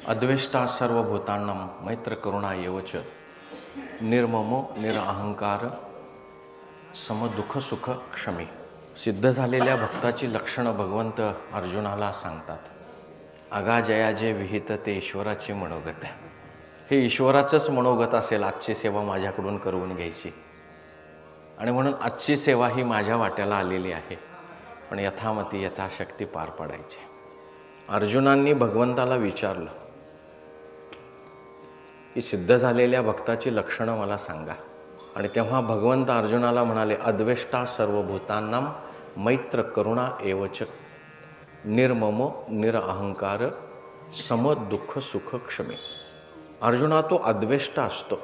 अद्वेष्टा सर्वभूतांनां मैत्र करुणा एवच निर्ममो निरअहंकार समदुःख सुख क्षमी. सिद्ध झालेल्या भक्ताची लक्षणं भगवंत अर्जुनाला सांगतात. अगाजया जे विहित ते ईश्वराचे मनोगत आहे. हे ईश्वराचंच मनोगत असेल आजची सेवा माझ्याकडून करून घ्यायची, आणि म्हणून आजची सेवा ही माझ्या वाट्याला आलेली आहे, पण यथामती यथाशक्ती पार पाडायची. अर्जुनांनी भगवंताला विचारलं की सिद्ध झालेल्या भक्ताची लक्षणं मला सांगा. आणि तेव्हा भगवंत अर्जुनाला म्हणाले, अद्वेष्टा सर्वभूतांनां मैत्र करुणा एवच निर्ममो निरअहंकार सम दुःख सुख क्षमी. अर्जुना, तो अद्वेष्टा असतो.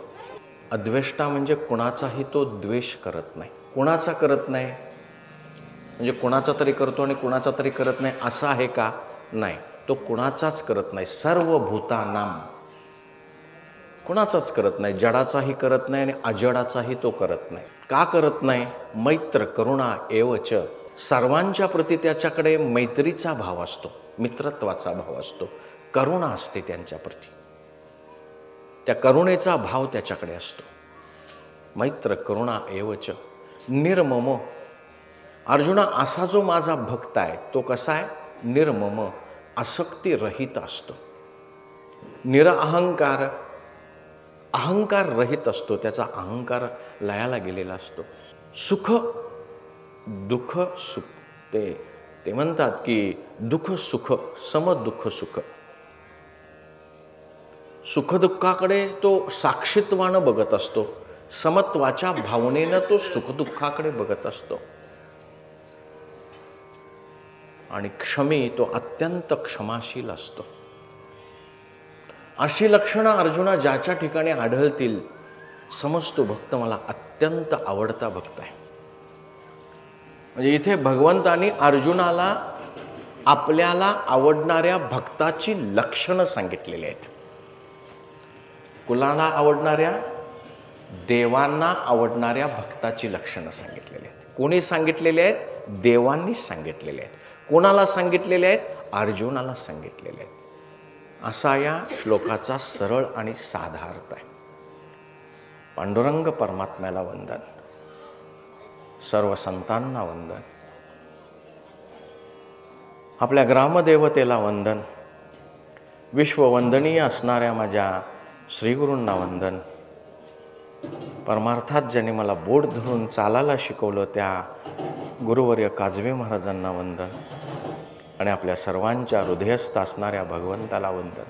अद्वेष्टा म्हणजे कुणाचाही तो द्वेष करत नाही. कुणाचा करत नाही म्हणजे कुणाचा तरी करतो आणि कुणाचा तरी करत नाही असं आहे का? नाही, तो कुणाचाच करत नाही. सर्वभूतानां कुणाचाच करत नाही. जडाचाही करत नाही आणि अजडाचाही तो करत नाही. का करत नाही? मैत्र करुणा एवच. सर्वांच्या प्रती त्याच्याकडे मैत्रीचा भाव असतो, मित्रत्वाचा भाव असतो, करुणा असते त्यांच्या प्रती. त्या करुणेचा भाव त्याच्याकडे असतो. मैत्र करुणा एवच निर्मम. अर्जुना, असा जो माझा भक्त आहे तो कसा आहे? निर्मम, आसक्तीरहित असतो. निरअहंकार, अहंकार रहित असतो. त्याचा अहंकार लयाला गेलेला असतो. सुख दुःख सुख, ते म्हणतात की दुःख सुख सम दुःख सुख. सुखदुःखाकडे तो साक्षीत्वानं बघत असतो. समत्वाच्या भावनेनं तो सुखदुःखाकडे बघत असतो. आणि क्षमी, तो अत्यंत क्षमाशील असतो. अशी लक्षणं अर्जुना ज्याच्या ठिकाणी आढळतील, समजतो भक्त मला अत्यंत आवडता भक्त आहे. म्हणजे इथे भगवंतानी अर्जुनाला आपल्याला आवडणाऱ्या भक्ताची लक्षणं सांगितलेली आहेत. कुणाला आवडणाऱ्या? देवांना आवडणाऱ्या भक्ताची लक्षणं सांगितलेली आहेत. कोणी सांगितलेली आहेत? देवांनीच सांगितलेले आहेत. कोणाला सांगितलेले आहेत? अर्जुनाला सांगितलेले आहेत. असा या श्लोकाचा सरळ आणि साधा अर्थ आहे. पांडुरंग परमात्म्याला वंदन, सर्व संतांना वंदन, आपल्या ग्रामदेवतेला वंदन, विश्ववंदनीय असणाऱ्या माझ्या श्रीगुरूंना वंदन, परमार्थात ज्यांनी मला बोट धरून चालायला शिकवलं त्या गुरुवर्य काजवे महाराजांना वंदन, आणि आपल्या सर्वांच्या हृदयस्थ असणाऱ्या भगवंताला वंदन.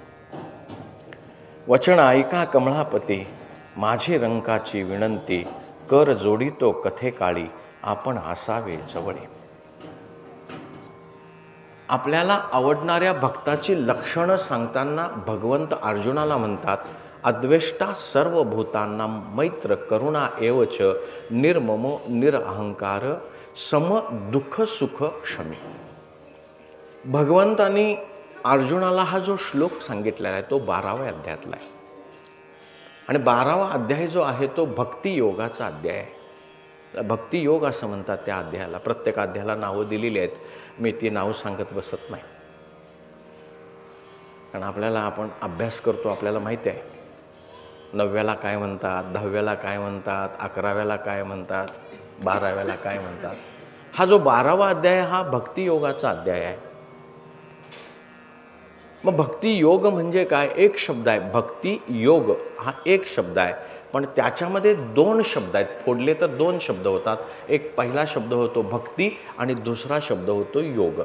वचन ऐका कमळापती, माझी रंकाची विनंती, कर जोडितो कथे काळी, आपण असावे जवळे. आपल्याला आवडणाऱ्या भक्ताची लक्षणं सांगताना भगवंत अर्जुनाला म्हणतात, अद्वेष्टा सर्वभूतांनां मैत्र करुणा एवच निर्ममो निरअहंकार सम दुःख सुख क्षमी. भगवंतानी अर्जुनाला हा जो श्लोक सांगितलेला आहे तो 12व्या अध्यायातला आहे. आणि 12वा अध्याय जो आहे तो भक्तियोगाचा अध्याय आहे. भक्तियोग असं म्हणतात त्या अध्यायाला. प्रत्येक अध्यायाला नावं दिलेली आहेत. मी ती नावं सांगत बसत नाही, कारण आपल्याला आपण अभ्यास करतो, आपल्याला माहिती आहे 9व्याला काय म्हणतात, 10व्याला काय म्हणतात, 11व्याला काय म्हणतात, 12व्याला काय म्हणतात. हा जो 12वा अध्याय हा भक्तियोगाचा अध्याय आहे. मग भक्तियोग म्हणजे काय? एक शब्द आहे. भक्ती योग हा एक शब्द आहे, पण त्याच्यामध्ये 2 शब्द आहेत. फोडले तर 2 शब्द होतात. एक पहिला शब्द होतो भक्ती आणि दुसरा शब्द होतो योग.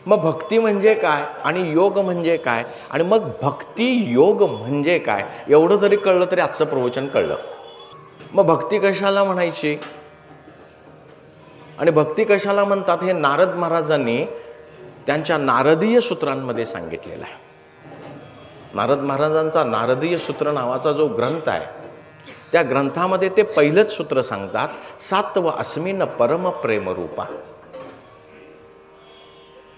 मग भक्ती म्हणजे काय आणि योग म्हणजे काय, आणि मग भक्ती योग म्हणजे काय, एवढं जरी कळलं तरी आजचं प्रवचन कळलं. मग भक्ती कशाला म्हणायची आणि भक्ती कशाला म्हणतात हे नारद महाराजांनी त्यांच्या नारदीय सूत्रांमध्ये सांगितलेलं आहे. नारद महाराजांचा नारदीय सूत्र नावाचा जो ग्रंथ आहे त्या ग्रंथामध्ये ते पहिलंच सूत्र सांगतात, सात्व अस्मिन परम प्रेम रूपा.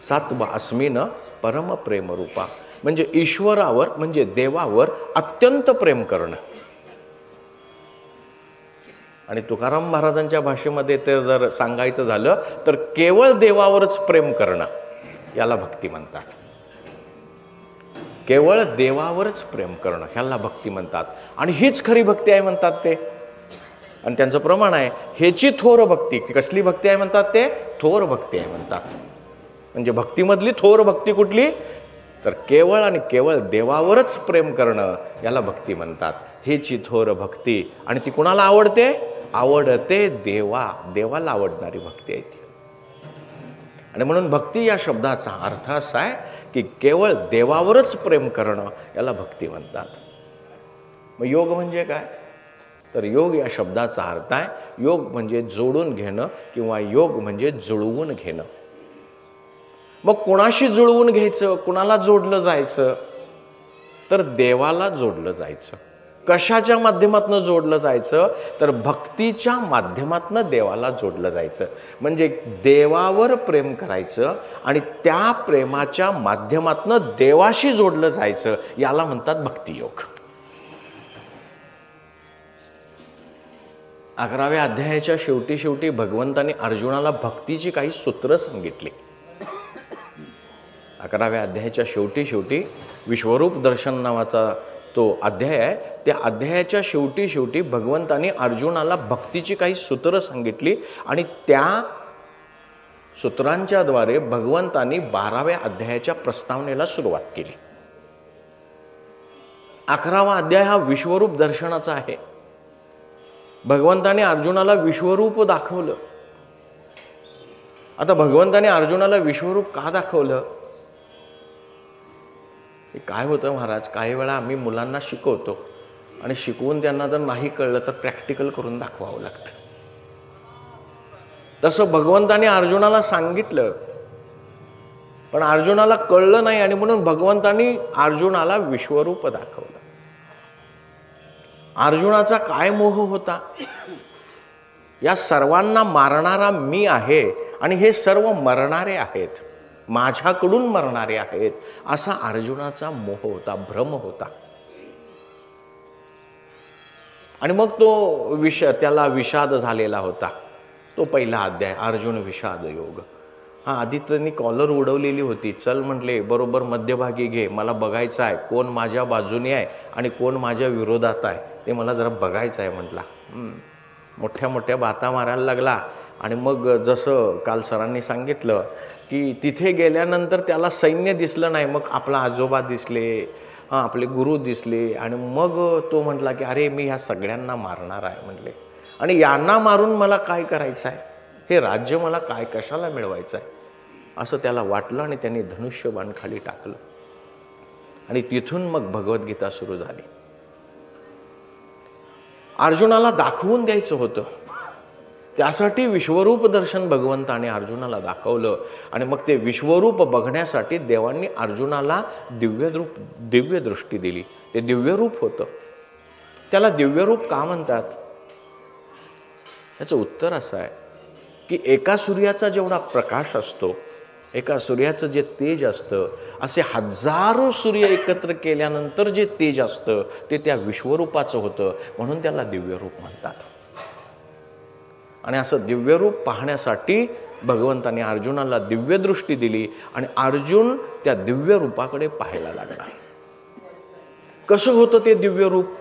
सात्व अस्मिन परम प्रेम रूपा म्हणजे ईश्वरावर म्हणजे देवावर अत्यंत प्रेम करणं. आणि तुकाराम महाराजांच्या भाषेमध्ये ते जर सांगायचं झालं तर केवळ देवावरच प्रेम करणं याला भक्ती म्हणतात. केवळ देवावरच प्रेम करणं ह्याला भक्ती म्हणतात. आणि हीच खरी भक्ती आहे म्हणतात ते. आणि त्यांचं प्रमाण आहे ह्याची थोर भक्ती. कसली भक्ती आहे म्हणतात ते? थोर भक्ती आहे म्हणतात. म्हणजे भक्तीमधली थोर भक्ती कुठली? तर केवळ आणि केवळ देवावरच प्रेम करणं याला भक्ती म्हणतात. हीची थोर भक्ती. आणि ती कुणाला आवडते? आवडते देवाला आवडणारी भक्ती आहे ती. आणि म्हणून भक्ती या शब्दाचा अर्थ असा आहे की केवळ देवावरच प्रेम करणं याला भक्ती म्हणतात. मग योग म्हणजे काय? तर योग या शब्दाचा अर्थ आहे योग म्हणजे जोडून घेणं किंवा योग म्हणजे जुळवून घेणं. मग कुणाशी जुळवून घ्यायचं? कुणाला जोडलं जायचं? तर देवाला जोडलं जायचं. कशाच्या माध्यमातून जोडलं जायचं? तर भक्तीच्या माध्यमातून देवाला जोडलं जायचं. म्हणजे देवावर प्रेम करायचं आणि त्या प्रेमाच्या माध्यमातून देवाशी जोडलं जायचं याला म्हणतात भक्तियोग. 11व्या अध्यायाच्या शेवटी भगवंताने अर्जुनाला भक्तीची काही सूत्र सांगितली. 11व्या अध्यायाच्या शेवटी विश्वरूप दर्शन नावाचा तो अध्याय आहे. त्या अध्यायाच्या शेवटी भगवंताने अर्जुनाला भक्तीची काही सूत्र सांगितली आणि त्या सूत्रांच्या द्वारे भगवंतांनी 12व्या अध्यायाच्या प्रस्तावनेला सुरुवात केली. 11वा अध्याय हा विश्वरूप दर्शनाचा आहे. भगवंताने अर्जुनाला विश्वरूप दाखवलं. आता भगवंताने अर्जुनाला विश्वरूप का दाखवलं? काय होतं महाराज, काही वेळा आम्ही मुलांना शिकवतो आणि शिकवून त्यांना जर नाही कळलं तर प्रॅक्टिकल करून दाखवावं लागतं. तसं भगवंताने अर्जुनाला सांगितलं पण अर्जुनाला कळलं नाही आणि म्हणून भगवंतानी अर्जुनाला विश्वरूप दाखवलं. अर्जुनाचा काय मोह होता? या सर्वांना मारणारा मी आहे आणि हे सर्व मरणारे आहेत, माझ्याकडून मरणारे आहेत, असा अर्जुनाचा मोह होता, भ्रम होता. आणि मग तो त्याला विषाद झालेला होता. तो पहिला अध्याय अर्जुन विषाद योग. हा आधी त्यांनी कॉलर उडवलेली होती. चल म्हटले बरोबर मध्यभागी घे, मला बघायचं आहे कोण माझ्या बाजूने आहे आणि कोण माझ्या विरोधात आहे ते मला जरा बघायचं आहे म्हटला. मोठ्या मोठ्या बाता मारायला लागला. आणि मग जसं काल सरांनी सांगितलं की तिथे गेल्यानंतर त्याला सैन्य दिसलं नाही, मग आपला आजोबा दिसले, आपले गुरु दिसले आणि मग तो म्हटला की अरे मी ह्या सगळ्यांना मारणार आहे म्हटले. आणि यांना मारून मला काय करायचं आहे? हे राज्य मला काय कशाला मिळवायचं आहे असं त्याला वाटलं आणि त्यांनी धनुष्यबाण खाली टाकलं. आणि तिथून मग भगवद्गीता सुरू झाली. अर्जुनाला दाखवून द्यायचं होतं, त्यासाठी विश्वरूप दर्शन भगवंताने अर्जुनाला दाखवलं. आणि मग ते विश्वरूप बघण्यासाठी देवांनी अर्जुनाला दिव्य दृष्टी दिली. ते दिव्यरूप होतं. त्याला दिव्यरूप का म्हणतात? याचं उत्तर असं आहे की एका सूर्याचा जेवढा प्रकाश असतो, एका सूर्याचं जे तेज असतं, असे हजारो सूर्य एकत्र केल्यानंतर जे तेज असतं ते त्या विश्वरूपाचं होतं, म्हणून त्याला दिव्यरूप म्हणतात. आणि असं दिव्यरूप पाहण्यासाठी भगवंताने अर्जुनाला दिव्य दृष्टी दिली आणि अर्जुन त्या दिव्य रूपाकडे पाहायला लागला. कसं होतं ते दिव्य रूप?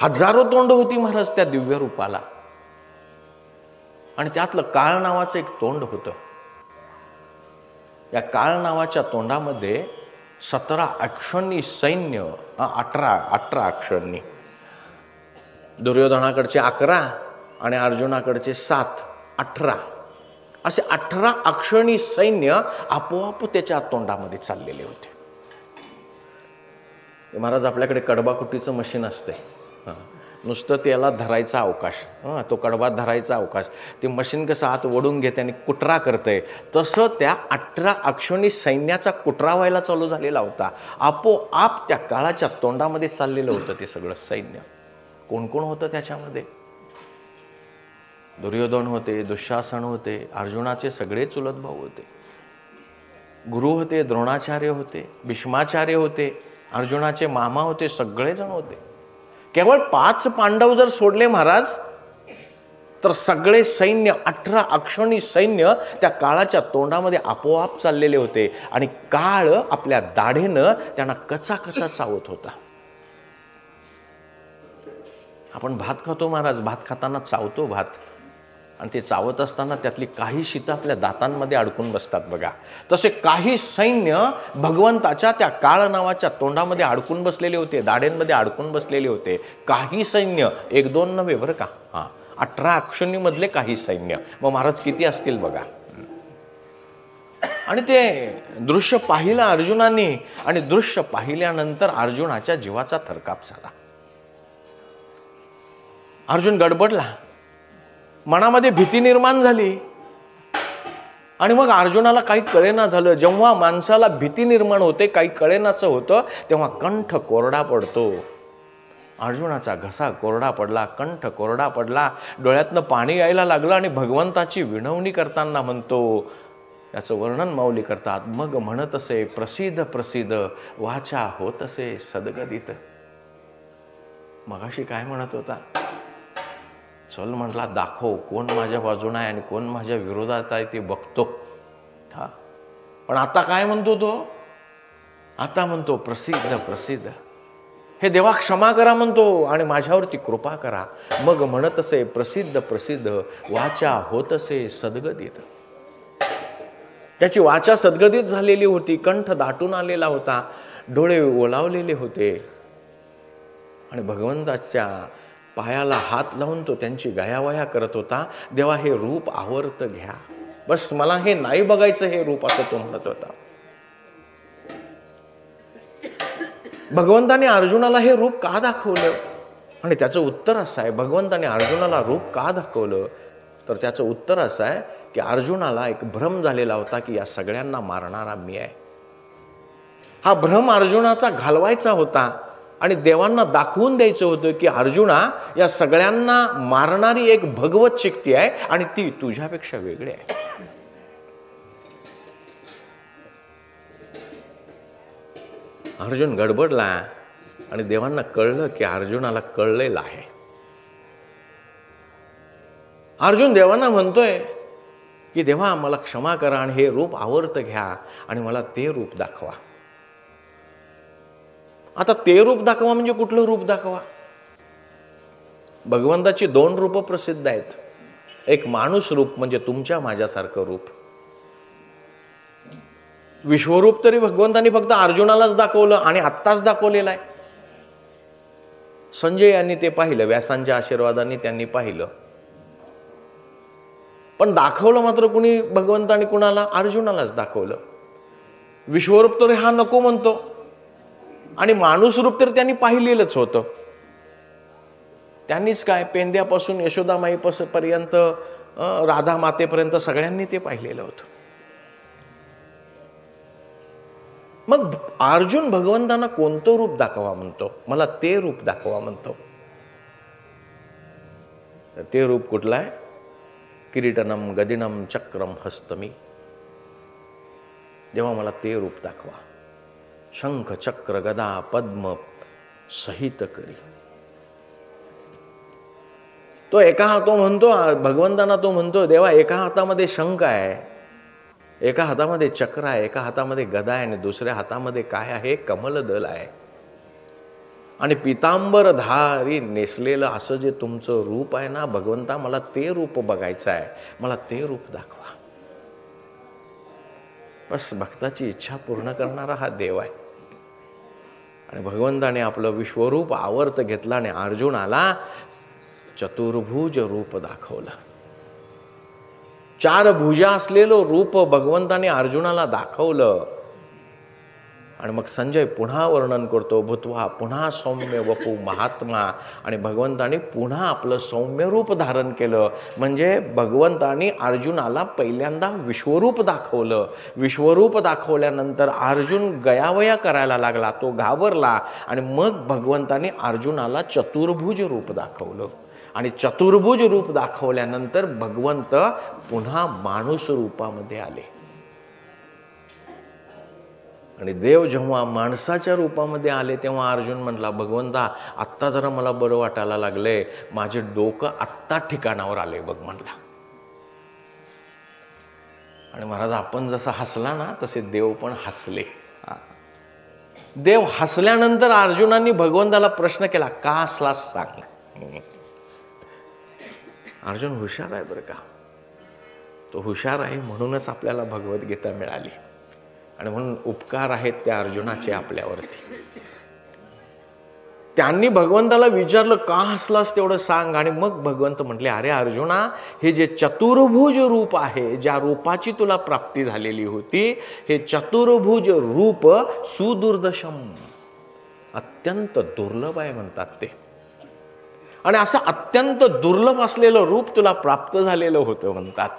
हजारो तोंड होती महाराज त्या दिव्य रूपाला. आणि त्यातलं काळ नावाचं एक तोंड होतं. या काळ नावाच्या तोंडामध्ये 17 अक्षौहिणी सैन्य, 18 अक्षौहिणी, दुर्योधनाकडचे 11 आणि अर्जुनाकडचे 7, 18 असे 18 अक्षौहिणी सैन्य आपोआप त्याच्या तोंडामध्ये चाललेले होते. महाराज आपल्याकडे कडबाकुटीचं मशीन असते, नुसतं त्याला धरायचा अवकाश, तो कडबा धरायचा अवकाश, ते मशीन कसं आत ओढून घेते आणि कुटरा करते, तसं त्या 18 अक्षौहिणी सैन्याचा कुटरा व्हायला चालू झालेला होता. आपोआप त्या काळाच्या तोंडामध्ये चाललेलं होतं ते सगळं सैन्य. कोण कोण होतं त्याच्यामध्ये? दुर्योधन होते, दुःशासन होते, अर्जुनाचे सगळे चुलत भाऊ होते, गुरु होते, द्रोणाचार्य होते, भीष्माचार्य होते, अर्जुनाचे मामा होते, सगळेजण होते. केवळ 5 पांडव जर सोडले महाराज तर सगळे सैन्य 18 अक्षणी सैन्य त्या काळाच्या तोंडामध्ये आपोआप चाललेले होते आणि काळ आपल्या दाढेनं त्यांना कचा कचा चावत होता. आपण भात खातो महाराज, भात खाताना चावतो भात, आणि ते चावत असताना त्यातली काही शीतं आपल्या दातांमध्ये अडकून बसतात बघा. तसे काही सैन्य भगवंताच्या त्या काळ नावाच्या तोंडामध्ये अडकून बसलेले होते, दाढेंमध्ये अडकून बसलेले होते. काही सैन्य, 1-2 नव्हे बरं का, 18 अक्षनीमधले काही सैन्य. मग महाराज किती असतील बघा. आणि ते दृश्य पाहिलं अर्जुनाने, आणि दृश्य पाहिल्यानंतर अर्जुनाच्या जीवाचा थरकाप झाला. अर्जुन गडबडला, मनामध्ये भीती निर्माण झाली. आणि मग अर्जुनाला काही कळेना झालं. जेव्हा माणसाला भीती निर्माण होते, काही कळेनाचं होतं, तेव्हा कंठ कोरडा पडतो. अर्जुनाचा घसा कोरडा पडला, कंठ कोरडा पडला, डोळ्यातनं पाणी यायला लागलं आणि भगवंताची विनवणी करताना म्हणतो, याचं वर्णन माऊली करतात, मग म्हणत असे प्रसिद्ध प्रसिद्ध वाचा होत असे सदगदित. मगाशी काय म्हणत होता? चल म्हटला दाखव कोण माझ्या बाजूने आहे आणि कोण माझ्या विरोधात आहे ते बघतो. पण आता काय म्हणतो तो? आता म्हणतो प्रसिद्ध प्रसिद्ध, हे देवा क्षमा करा म्हणतो आणि माझ्यावरती कृपा करा. मग म्हणत असे प्रसिद्ध प्रसिद्ध वाचा होत असे सद्गदित. त्याची वाचा सद्गदित झालेली होती, कंठ दाटून आलेला होता, डोळे ओलावलेले होते आणि भगवंताच्या पायाला हात लावून तो त्यांची गयावया करत होता. देवा हे रूप आवर्त घ्या, बस मला हे नाही बघायचं हे रूप, असं तो म्हणत होता. भगवंताने अर्जुनाला हे रूप का दाखवलं? आणि त्याचं उत्तर असं आहे, भगवंताने अर्जुनाला रूप का दाखवलं तर त्याचं उत्तर असं आहे की अर्जुनाला एक भ्रम झालेला होता की या सगळ्यांना मारणारा मी आहे. हा भ्रम अर्जुनाचा घालवायचा होता आणि देवांना दाखवून द्यायचं होतं की अर्जुना, या सगळ्यांना मारणारी एक भगवत शक्ती आहे आणि ती तुझ्यापेक्षा वेगळी आहे. अर्जुन गडबडला आणि देवांना कळलं की अर्जुनाला कळलेलं आहे. अर्जुन देवांना म्हणतोय की देवा मला क्षमा करा आणि हे रूप आवर्त घ्या आणि मला ते रूप दाखवा. आता ते रूप दाखवा म्हणजे कुठलं रूप दाखवा? भगवंताची 2 रूप प्रसिद्ध आहेत. एक माणूस रूप म्हणजे तुमच्या माझ्यासारखं रूप. विश्वरूप तरी भगवंतांनी फक्त अर्जुनालाच दाखवलं आणि आत्ताच दाखवलेलं आहे. संजय यांनी ते पाहिलं, व्यासांच्या आशीर्वादाने त्यांनी पाहिलं, पण दाखवलं मात्र कुणी भगवंतांनी कुणाला? अर्जुनालाच दाखवलं. विश्वरूप तरी हा नको म्हणतो आणि माणूस रूप तर त्यांनी पाहिलेलंच होतं. त्यांनीच काय पेंद्यापासून यशोदामाईपर्यंत राधा मातेपर्यंत सगळ्यांनी ते पाहिलेलं होतं. मग अर्जुन भगवंतांना कोणतं रूप दाखवा म्हणतो? मला ते रूप दाखवा म्हणतो. ते रूप कुठलं आहे? किरीटनम गदिनम चक्रम हस्तमी. जेव्हा मला ते रूप दाखवा, शंख चक्र गदा पद्म सहित करी. तो एका हातो म्हणतो भगवंतांना, तो म्हणतो देवा एका हातामध्ये शंख आहे, एका हातामध्ये चक्र आहे, एका हातामध्ये गदा आहे आणि दुसऱ्या हातामध्ये काय आहे? कमलदल आहे. आणि पितांबर धारी नेसलेलं असं जे तुमचं रूप आहे ना भगवंता, मला ते रूप बघायचं आहे, मला ते रूप दाखवा. बस भक्ताची इच्छा पूर्ण करणारा हा देव आहे. आणि भगवंताने आपलं विश्वरूप आवर्त घेतला आणि अर्जुनाला चतुर्भुज रूप दाखवलं. 4 भुजा असलेलं रूप भगवंताने अर्जुनाला दाखवलं. आणि मग संजय पुन्हा वर्णन करतो, भूत्वा पुन्हा सौम्य वपू महात्मा. आणि भगवंताने पुन्हा आपलं सौम्य रूप धारण केलं. म्हणजे भगवंताने अर्जुनाला पहिल्यांदा विश्वरूप दाखवलं. विश्वरूप दाखवल्यानंतर अर्जुन गयावया करायला लागला, तो घाबरला. आणि मग भगवंताने अर्जुनाला चतुर्भुज रूप दाखवलं. आणि चतुर्भुज रूप दाखवल्यानंतर भगवंत पुन्हा माणूस रूपामध्ये आले. आणि देव जेव्हा माणसाच्या रूपामध्ये आले तेव्हा अर्जुन म्हणला, भगवंता आत्ता जरा मला बरं वाटायला लागलंय, माझे डोकं आत्ता ठिकाणावर आले बघ म्हणला. आणि महाराज आपण जसं हसला ना तसे देव पण हसले. देव हसल्यानंतर अर्जुनांनी भगवंताला प्रश्न केला, का हसलास सांग. अर्जुन हुशार आहे बरं का. तो हुशार आहे म्हणूनच आपल्याला भगवद्गीता मिळाली आणि म्हणून उपकार आहेत त्या अर्जुनाचे आपल्यावरती. त्यांनी भगवंताला विचारलं, का हसलास तेवढं सांग. आणि मग भगवंत म्हटले, अरे अर्जुना, हे जे चतुर्भुज रूप आहे, ज्या रूपाची तुला प्राप्ती झालेली होती, हे चतुर्भुज रूप सुदुर्दशम, अत्यंत दुर्लभ आहे म्हणतात ते. आणि असं अत्यंत दुर्लभ असलेलं रूप तुला प्राप्त झालेलं होतं म्हणतात.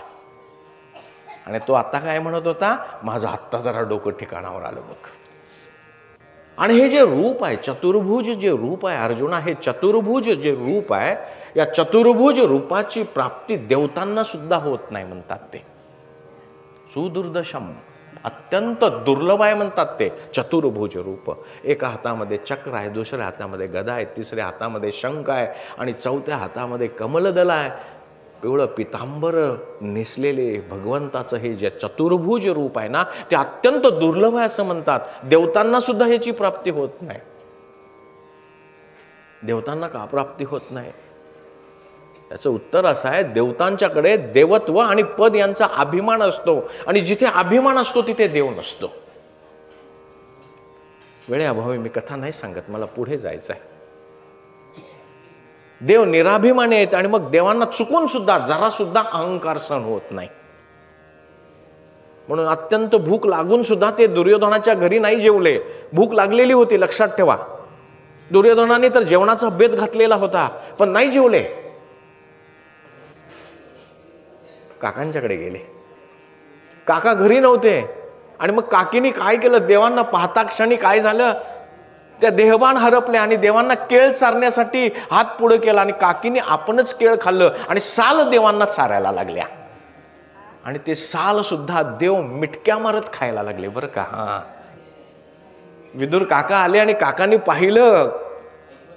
आणि तो आता काय म्हणत होता, माझं आत्ता जरा डोकं ठिकाणावर आलं बघ. आणि हे जे रूप आहे, चतुर्भुज जे रूप आहे अर्जुना, हे चतुर्भुज जे रूप आहे, या चतुर्भुज रूपाची प्राप्ती देवतांना सुद्धा होत नाही म्हणतात ते. सुदुर्दशम, अत्यंत दुर्लभ आहे म्हणतात ते चतुर्भुज रूप. एका हातामध्ये चक्र आहे, दुसऱ्या हातामध्ये गदा आहे, तिसऱ्या हातामध्ये शंख आहे आणि चौथ्या हातामध्ये कमलदल आहे. पिवळं पितांबर नेसलेले भगवंताचं हे जे चतुर्भुज रूप आहे ना, ते अत्यंत दुर्लभ आहे असं म्हणतात. देवतांना सुद्धा ह्याची प्राप्ती होत नाही. देवतांना का प्राप्ती होत नाही? त्याचं उत्तर असं आहे, देवतांच्याकडे देवत्व आणि पद यांचा अभिमान असतो आणि जिथे अभिमान असतो तिथे देव नसतो. वेळेअभावी मी कथा नाही सांगत, मला पुढे जायचं आहे. देव निराभिमानी आहेत आणि मग देवांना चुकून सुद्धा जरा सुद्धा अहंकार सहन होत नाही. म्हणून अत्यंत भूक लागून सुद्धा ते दुर्योधनाच्या घरी नाही जेवले. भूक लागलेली होती, लक्षात ठेवा. दुर्योधनाने तर जेवणाचा बेत घातलेला होता, पण नाही जेवले. काकांच्याकडे गेले. काका घरी नव्हते आणि मग काकीने काय केलं, देवांना पाहता क्षणी काय झालं, त्या देहबान हरपले आणि देवांना केळ चारण्यासाठी हात पुढे केला आणि काकीने आपणच केळ खाल्लं आणि साल देवांना चारायला लागल्या. आणि ते साल सुद्धा देव मिटक्या मारत खायला लागले बरं का. हा, विदुर काका आले आणि काकांनी पाहिलं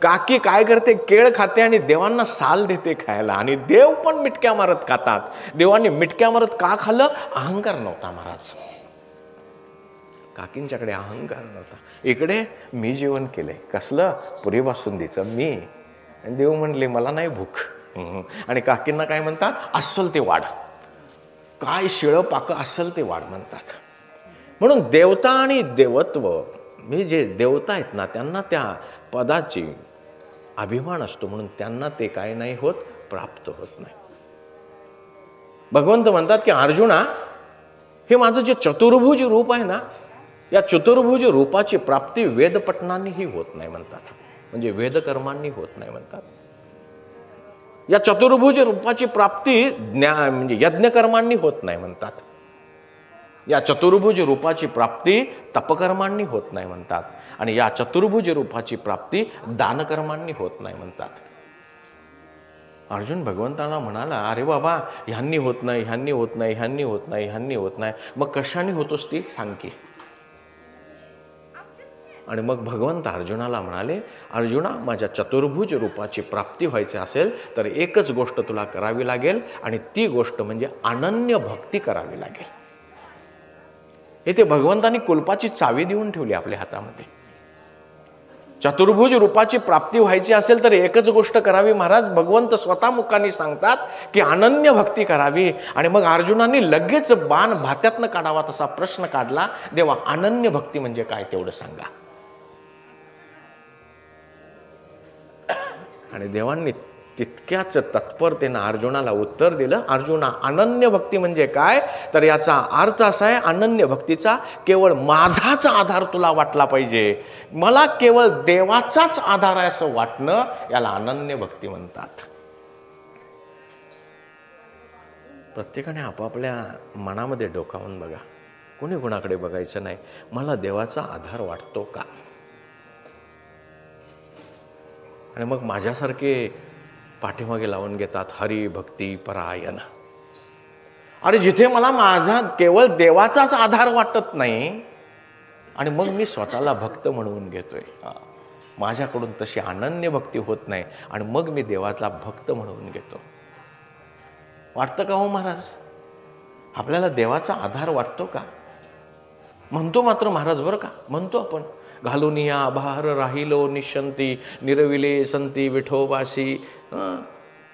काकी काय करते, केळ खाते आणि देवांना साल देते खायला आणि देव पण मिटक्या मारत खातात. देवांनी मिटक्या मारत का खाल्लं? अहंकार नव्हता महाराज. काकींच्याकडे अहंकार नव्हता. इकडे मी जेवण केलंय, कसलं, पुरी बासुंदीचं मी. आणि देव म्हणले मला नाही भूक. आणि काकींना काय म्हणतात, अस्सल ते वाढ, काय शिळं पाक अस्सल ते वाढ म्हणतात. म्हणून देवता आणि देवत्व, मी जे देवता आहेत ना त्यांना त्या पदाची अभिमान असतो, म्हणून त्यांना ते काय नाही होत, प्राप्त होत नाही. भगवंत म्हणतात की अर्जुना, हे माझं जे चतुर्भुज रूप आहे ना, या चतुर्भुज रूपाची प्राप्ती वेदपठणांनीही होत नाही म्हणतात. म्हणजे वेदकर्मांनी होत नाही म्हणतात. या चतुर्भुज रूपाची प्राप्ती म्हणजे यज्ञकर्मांनी होत नाही म्हणतात. या चतुर्भुज रूपाची प्राप्ती तपकर्मांनी होत नाही म्हणतात. आणि या चतुर्भुज रूपाची प्राप्ती दानकर्मांनी होत नाही म्हणतात. अर्जुन भगवंताला म्हणाला, अरे बाबा, ह्यांनी होत नाही, ह्यांनी होत नाही, ह्यांनी होत नाही, ह्यांनी होत नाही, मग कशाने होतोस ती सांग की. आणि मग भगवंत अर्जुनाला म्हणाले, अर्जुना, माझ्या चतुर्भुज रूपाची प्राप्ती व्हायची असेल तर एकच गोष्ट तुला करावी लागेल आणि ती गोष्ट म्हणजे अनन्य भक्ती करावी लागेल. इथे भगवंतांनी कुलपाची चावी देऊन ठेवली आपल्या हातामध्ये. चतुर्भुज रूपाची प्राप्ती व्हायची असेल तर एकच गोष्ट करावी महाराज. भगवंत स्वतः मुखाने सांगतात की अनन्य भक्ती करावी. आणि मग अर्जुनांनी लगेच बाण भात्यातनं काढावा तसा प्रश्न काढला, देवा अनन्य भक्ती म्हणजे काय तेवढं सांगा. आणि देवांनी तितक्याच तत्परतेनं अर्जुनाला उत्तर दिलं, अर्जुना, अनन्य भक्ती म्हणजे काय, तर याचा अर्थ असा आहे, अनन्य भक्तीचा केवळ माझाच आधार तुला वाटला पाहिजे, मला केवळ देवाचाच आधार आहे असं वाटणं, याला अनन्य भक्ती म्हणतात. प्रत्येकाने आपापल्या मनामध्ये डोकावून बघा, कोणी कोणाकडे बघायचं नाही. मला देवाचा आधार वाटतो का? आणि मग माझ्यासारखे पाठीमागे लावून घेतात हरी भक्ती परायण. अरे जिथे मला माझा केवळ देवाचाच आधार वाटत नाही, आणि मग मी स्वतःला भक्त म्हणवून घेतोय. माझ्याकडून तशी अनन्य भक्ती होत नाही आणि मग मी देवाचा भक्त म्हणवून घेतो. वाटतं का हो महाराज? आपल्याला देवाचा आधार वाटतो का? म्हणतो मात्र महाराज बरं का, म्हणतो आपण, घालून या भार राहिलो निश्चंती, निरविले संती विठोबाशी,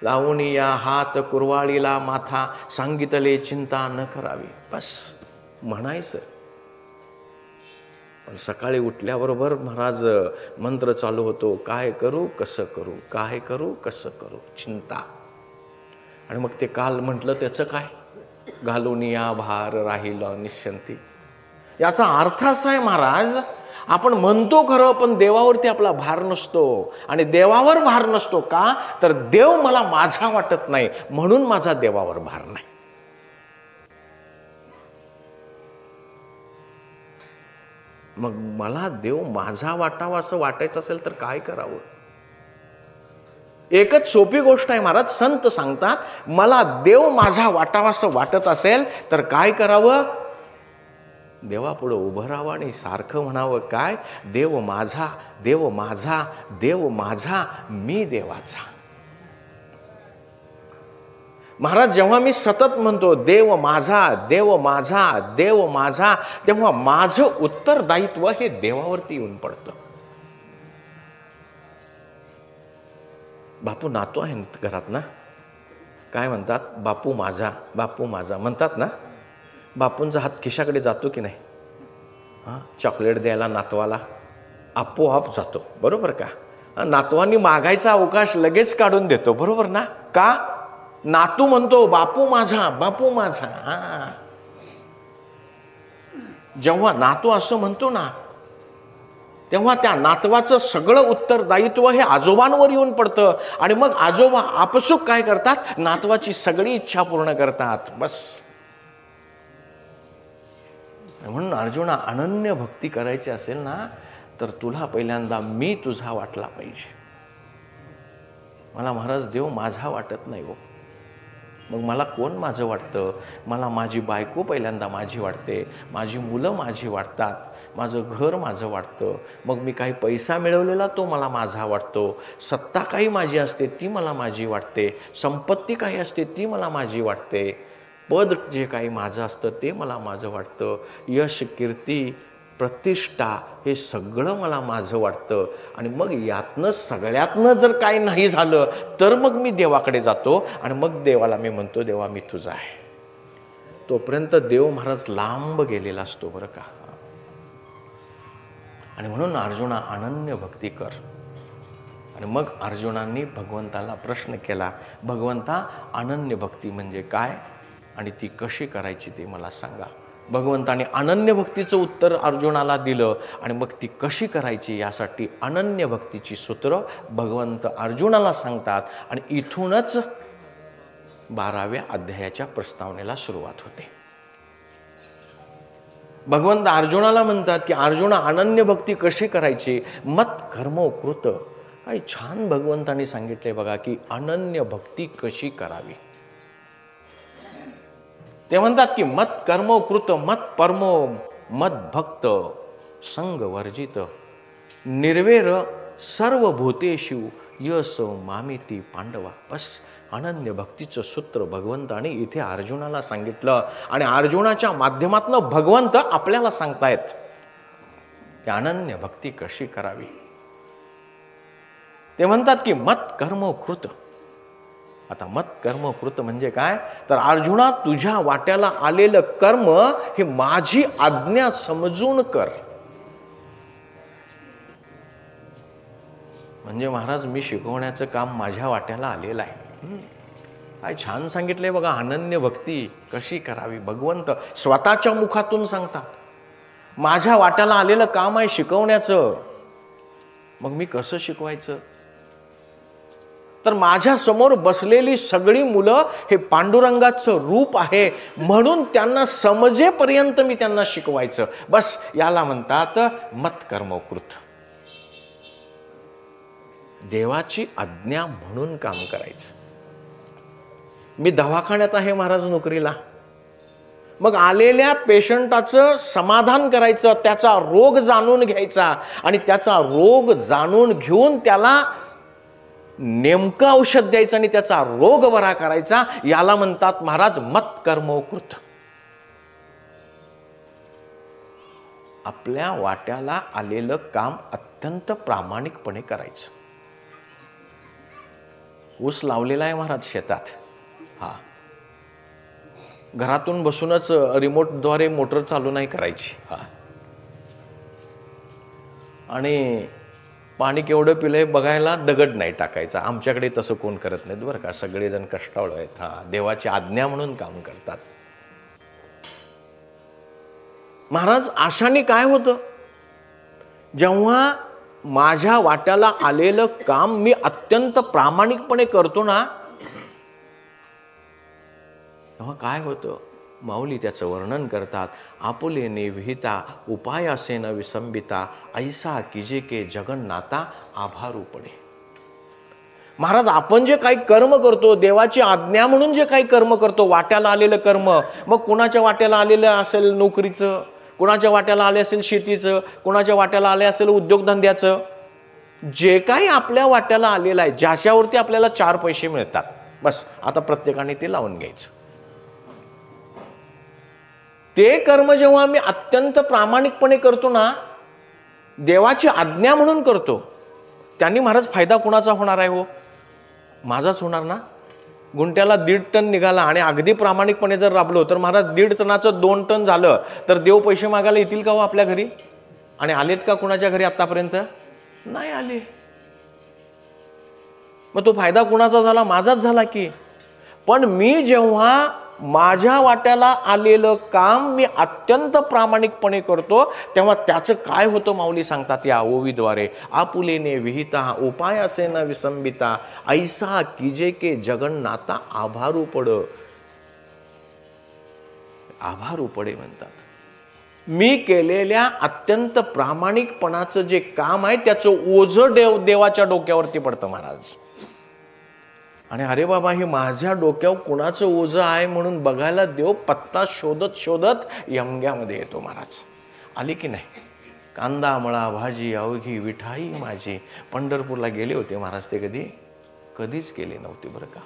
लावून या हात कुरवाळीला माथा, सांगितले चिंता न करावी. बस म्हणायचं. पण सकाळी उठल्याबरोबर महाराज मंत्र चालू होतो, काय करू कसं करू, काय करू कसं करू, चिंता. आणि मग ते काल म्हटलं त्याचं काय, घालून या भार राहिलो निश्चंती. याचा अर्थ असा आहे महाराज, आपण म्हणतो खरं पण देवावरती आपला भार नसतो. आणि देवावर भार नसतो का, तर देव मला माझा वाटत नाही म्हणून माझा देवावर भार नाही. मग मला देव माझा वाटावा असं वाटायचं असेल तर काय करावं? एकच सोपी गोष्ट आहे महाराज. संत सांगतात मला देव माझा वाटावा असं वाटत असेल तर काय करावं? देवापुढं उभं राहावं आणि सारखं म्हणावं, काय, देव माझा, देव माझा, देव माझा, मी देवाचा. महाराज जेव्हा मी सतत म्हणतो देव माझा, देव माझा, देव माझा, तेव्हा माझं उत्तरदायित्व हे देवावरती येऊन पडतं. बापू नातू आहे घरात ना, काय म्हणतात, बापू माझा, बापू माझा म्हणतात ना. बापूंचा हात खिशाकडे जातो की नाही? चॉकलेट द्यायला नातवाला आपोआप जातो, बरोबर का? नातवांनी मागायचा अवकाश लगेच काढून देतो, बरोबर ना? का? नातू म्हणतो बापू माझा, बापू माझा. जेव्हा नातू असं म्हणतो ना, तेव्हा त्या नातवाचं सगळं उत्तरदायित्व हे आजोबांवर येऊन पडतं. आणि मग आजोबा आपसुक काय करतात, नातवाची सगळी इच्छा पूर्ण करतात. बस. म्हणून अर्जुना, अनन्य भक्ती करायची असेल ना, तर तुला पहिल्यांदा मी तुझा वाटला पाहिजे. मला महाराज देव माझा वाटत नाही हो. मग मला कोण माझं वाटतं? मला माझी बायको पहिल्यांदा माझी वाटते, माझी मुलं माझी वाटतात, माझं घर माझं वाटतं. मग मी काही पैसा मिळवलेला तो मला माझा वाटतो, सत्ता काही माझी असते ती मला माझी वाटते, संपत्ती काही असते ती मला माझी वाटते, पद जे काही माझं असतं ते मला माझं वाटतं, यश कीर्ती प्रतिष्ठा हे सगळं मला माझं वाटतं. आणि मग यातनं सगळ्यातनं जर काही नाही झालं तर मग मी देवाकडे जातो आणि मग देवाला मी म्हणतो, देवा मी तुझा आहे. तोपर्यंत देव महाराज लांब गेलेला असतो बरं का. आणि म्हणून अर्जुना अनन्य भक्ती कर. आणि मग अर्जुनांनी भगवंताला प्रश्न केला, भगवंता अनन्य भक्ती म्हणजे काय आणि ती कशी करायची ते मला सांगा. भगवंताने अनन्य भक्तीचं उत्तर अर्जुनाला दिलं. आणि मग ती कशी करायची यासाठी अनन्य भक्तीची सूत्र भगवंत अर्जुनाला सांगतात. आणि इथूनच 12व्या अध्यायाच्या प्रस्तावनेला सुरुवात होते. भगवंत अर्जुनाला म्हणतात की अर्जुना अनन्य भक्ती कशी करायची, मत कर्म कृत. काही छान भगवंतांनी सांगितले बघा की अनन्य भक्ती कशी करावी. ते म्हणतात की मत कर्म कृत, मत परमो मत भक्त, संग वर्जित, निर्वेर सर्वभूतेषु यस मामिती पांडवा. बस अनन्य भक्तीचं सूत्र भगवंताने इथे अर्जुनाला सांगितलं. आणि अर्जुनाच्या माध्यमातून भगवंत आपल्याला सांगतायत की अनन्य भक्ती कशी करावी. ते म्हणतात की मत कर्म कृत. आता मत कर्म कृत म्हणजे काय, तर अर्जुना तुझ्या वाट्याला आलेलं कर्म हे माझी आज्ञा समजून कर. म्हणजे महाराज मी शिकवण्याचं काम माझ्या वाट्याला आलेलं आहे. काय छान सांगितलंय बघा, अनन्य भक्ती कशी करावी. भगवंत स्वतःच्या मुखातून सांगतात. माझ्या वाट्याला आलेलं काम आहे शिकवण्याचं, मग मी कसं शिकवायचं. तर माझ्या समोर बसलेली सगळी मुलं हे पांडुरंगाचं रूप आहे म्हणून त्यांना समजेपर्यंत मी त्यांना शिकवायचं. बस याला म्हणतात मत कर्म कृत. देवाची आज्ञा म्हणून काम करायचं. मी दवाखान्यात आहे महाराज नोकरीला, मग आलेल्या पेशंटाचं समाधान करायचं, त्याचा रोग जाणून घ्यायचा आणि त्याचा रोग जाणून घेऊन त्याला नेमकं औषध द्यायचं आणि त्याचा रोग बरा करायचा. याला म्हणतात महाराज मत कर्मोकृत. आपल्या वाट्याला आलेलं काम अत्यंत प्रामाणिकपणे करायचं. ऊस लावलेला आहे महाराज शेतात, हा, घरातून बसूनच रिमोटद्वारे मोटर चालू नाही करायची, हा, आणि पाणी केवढं पिलंय बघायला दगड नाही टाकायचा. आमच्याकडे तसं कोण करत नाहीत बरं का, सगळेजण कष्टाळू आहेत, हा, देवाची आज्ञा म्हणून काम करतात. महाराज अशाने काय होतं, जेव्हा माझ्या वाट्याला आलेलं काम मी अत्यंत प्रामाणिकपणे करतो ना, तेव्हा काय होतं, माऊली त्याचं वर्णन करतात. आपुलेने विहिता उपायासेन विसंबिता ऐसा कीजे के जगन्नाथा आभारू पडे. महाराज आपण जे काही कर्म करतो, देवाची आज्ञा म्हणून जे काही कर्म करतो, वाट्याला आलेलं कर्म, मग कुणाच्या वाट्याला आलेलं असेल नोकरीचं, कुणाच्या वाट्याला आले असेल शेतीचं, कुणाच्या वाट्याला आले असेल उद्योगधंद्याचं, जे काही आपल्या वाट्याला आलेलं आहे, ज्याच्यावरती आपल्याला 4 पैसे मिळतात, बस आता प्रत्येकाने ते लावून घ्यायचं. ते कर्म जेव्हा मी अत्यंत प्रामाणिकपणे करतो ना, देवाची आज्ञा म्हणून करतो, त्यांनी महाराज फायदा कुणाचा होणार आहे हो? माझाच होणार ना. गुंट्याला 1.5 टन निघाला आणि अगदी प्रामाणिकपणे जर राबलो तर महाराज 1.5 टनाचं 2 टन झालं तर देव पैसे मागायला येतील का हो आपल्या घरी? आणि आलेत का कुणाच्या घरी आतापर्यंत? नाही आले. मग तो फायदा कुणाचा झाला? माझाच झाला की. पण मी जेव्हा माझ्या वाट्याला आलेलं काम मी अत्यंत प्रामाणिकपणे करतो, तेव्हा त्याचं काय होतं माऊली सांगतात या ओवीद्वारे. आपुलेने विहिता उपायासेन विसंबिता ऐसा कीजे के जगन्नाथा आभारू पड. आभारू पडे म्हणतात. मी केलेल्या अत्यंत प्रामाणिकपणाचं जे काम आहे त्याचं ओझं देवाच्या डोक्यावरती पडतं महाराज. आणि अरे बाबा, हे माझ्या डोक्यावर कुणाचं ओझं आहे म्हणून बघायला देव पत्ता शोधत शोधत यमग्यामध्ये येतो महाराज. आली की नाही? कांदा मळा भाजी अवघी विठाई माझी. पंढरपूरला गेले होते महाराज ते कधीच गेले नव्हते बरं का.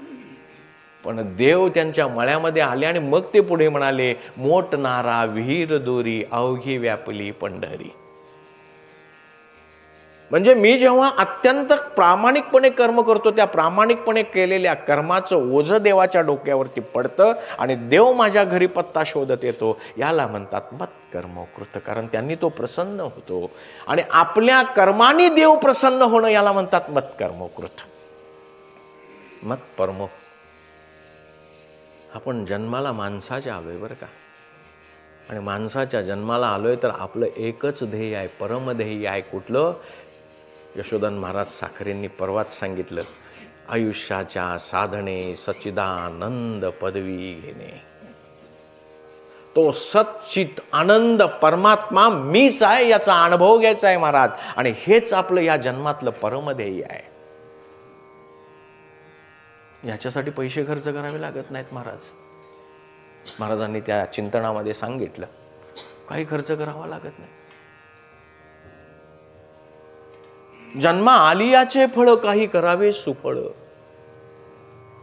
पण देव त्यांच्या मळ्यामध्ये आले आणि मग ते पुढे म्हणाले, मोठ नारा विहीर दोरी अवघी व्यापली पंढरी. म्हणजे मी जेव्हा अत्यंत प्रामाणिकपणे कर्म करतो, त्या प्रामाणिकपणे केलेल्या कर्माचं ओझं देवाच्या डोक्यावरती पडतं आणि देव माझ्या घरी पत्ता शोधत येतो. याला म्हणतात मत कर्मोकृत. कारण त्यांनी तो प्रसन्न होतो आणि आपल्या कर्माने देव प्रसन्न होणं याला म्हणतात मत कर्मोकृत. मत परमो. आपण जन्माला माणसाच्या आलोय बरं का, आणि माणसाच्या जन्माला आलोय तर आपलं एकच ध्येय आहे, परमध्येय आहे. कुठलं? यशोधन महाराज साखरेंनी परवाच सांगितलं, आयुष्याच्या साधने सच्चिदानंद पदवी घेणे. तो सच्चित आनंद परमात्मा मीच आहे याचा अनुभव घ्यायचा आहे महाराज. आणि हेच आपलं या जन्मातलं परमध्येय आहे. याच्यासाठी पैसे खर्च करावे लागत नाहीत महाराज. महाराजांनी त्या चिंतनामध्ये सांगितलं, काही खर्च करावा लागत नाही. जन्मा आलियाचे फळ काही करावे सुफळ.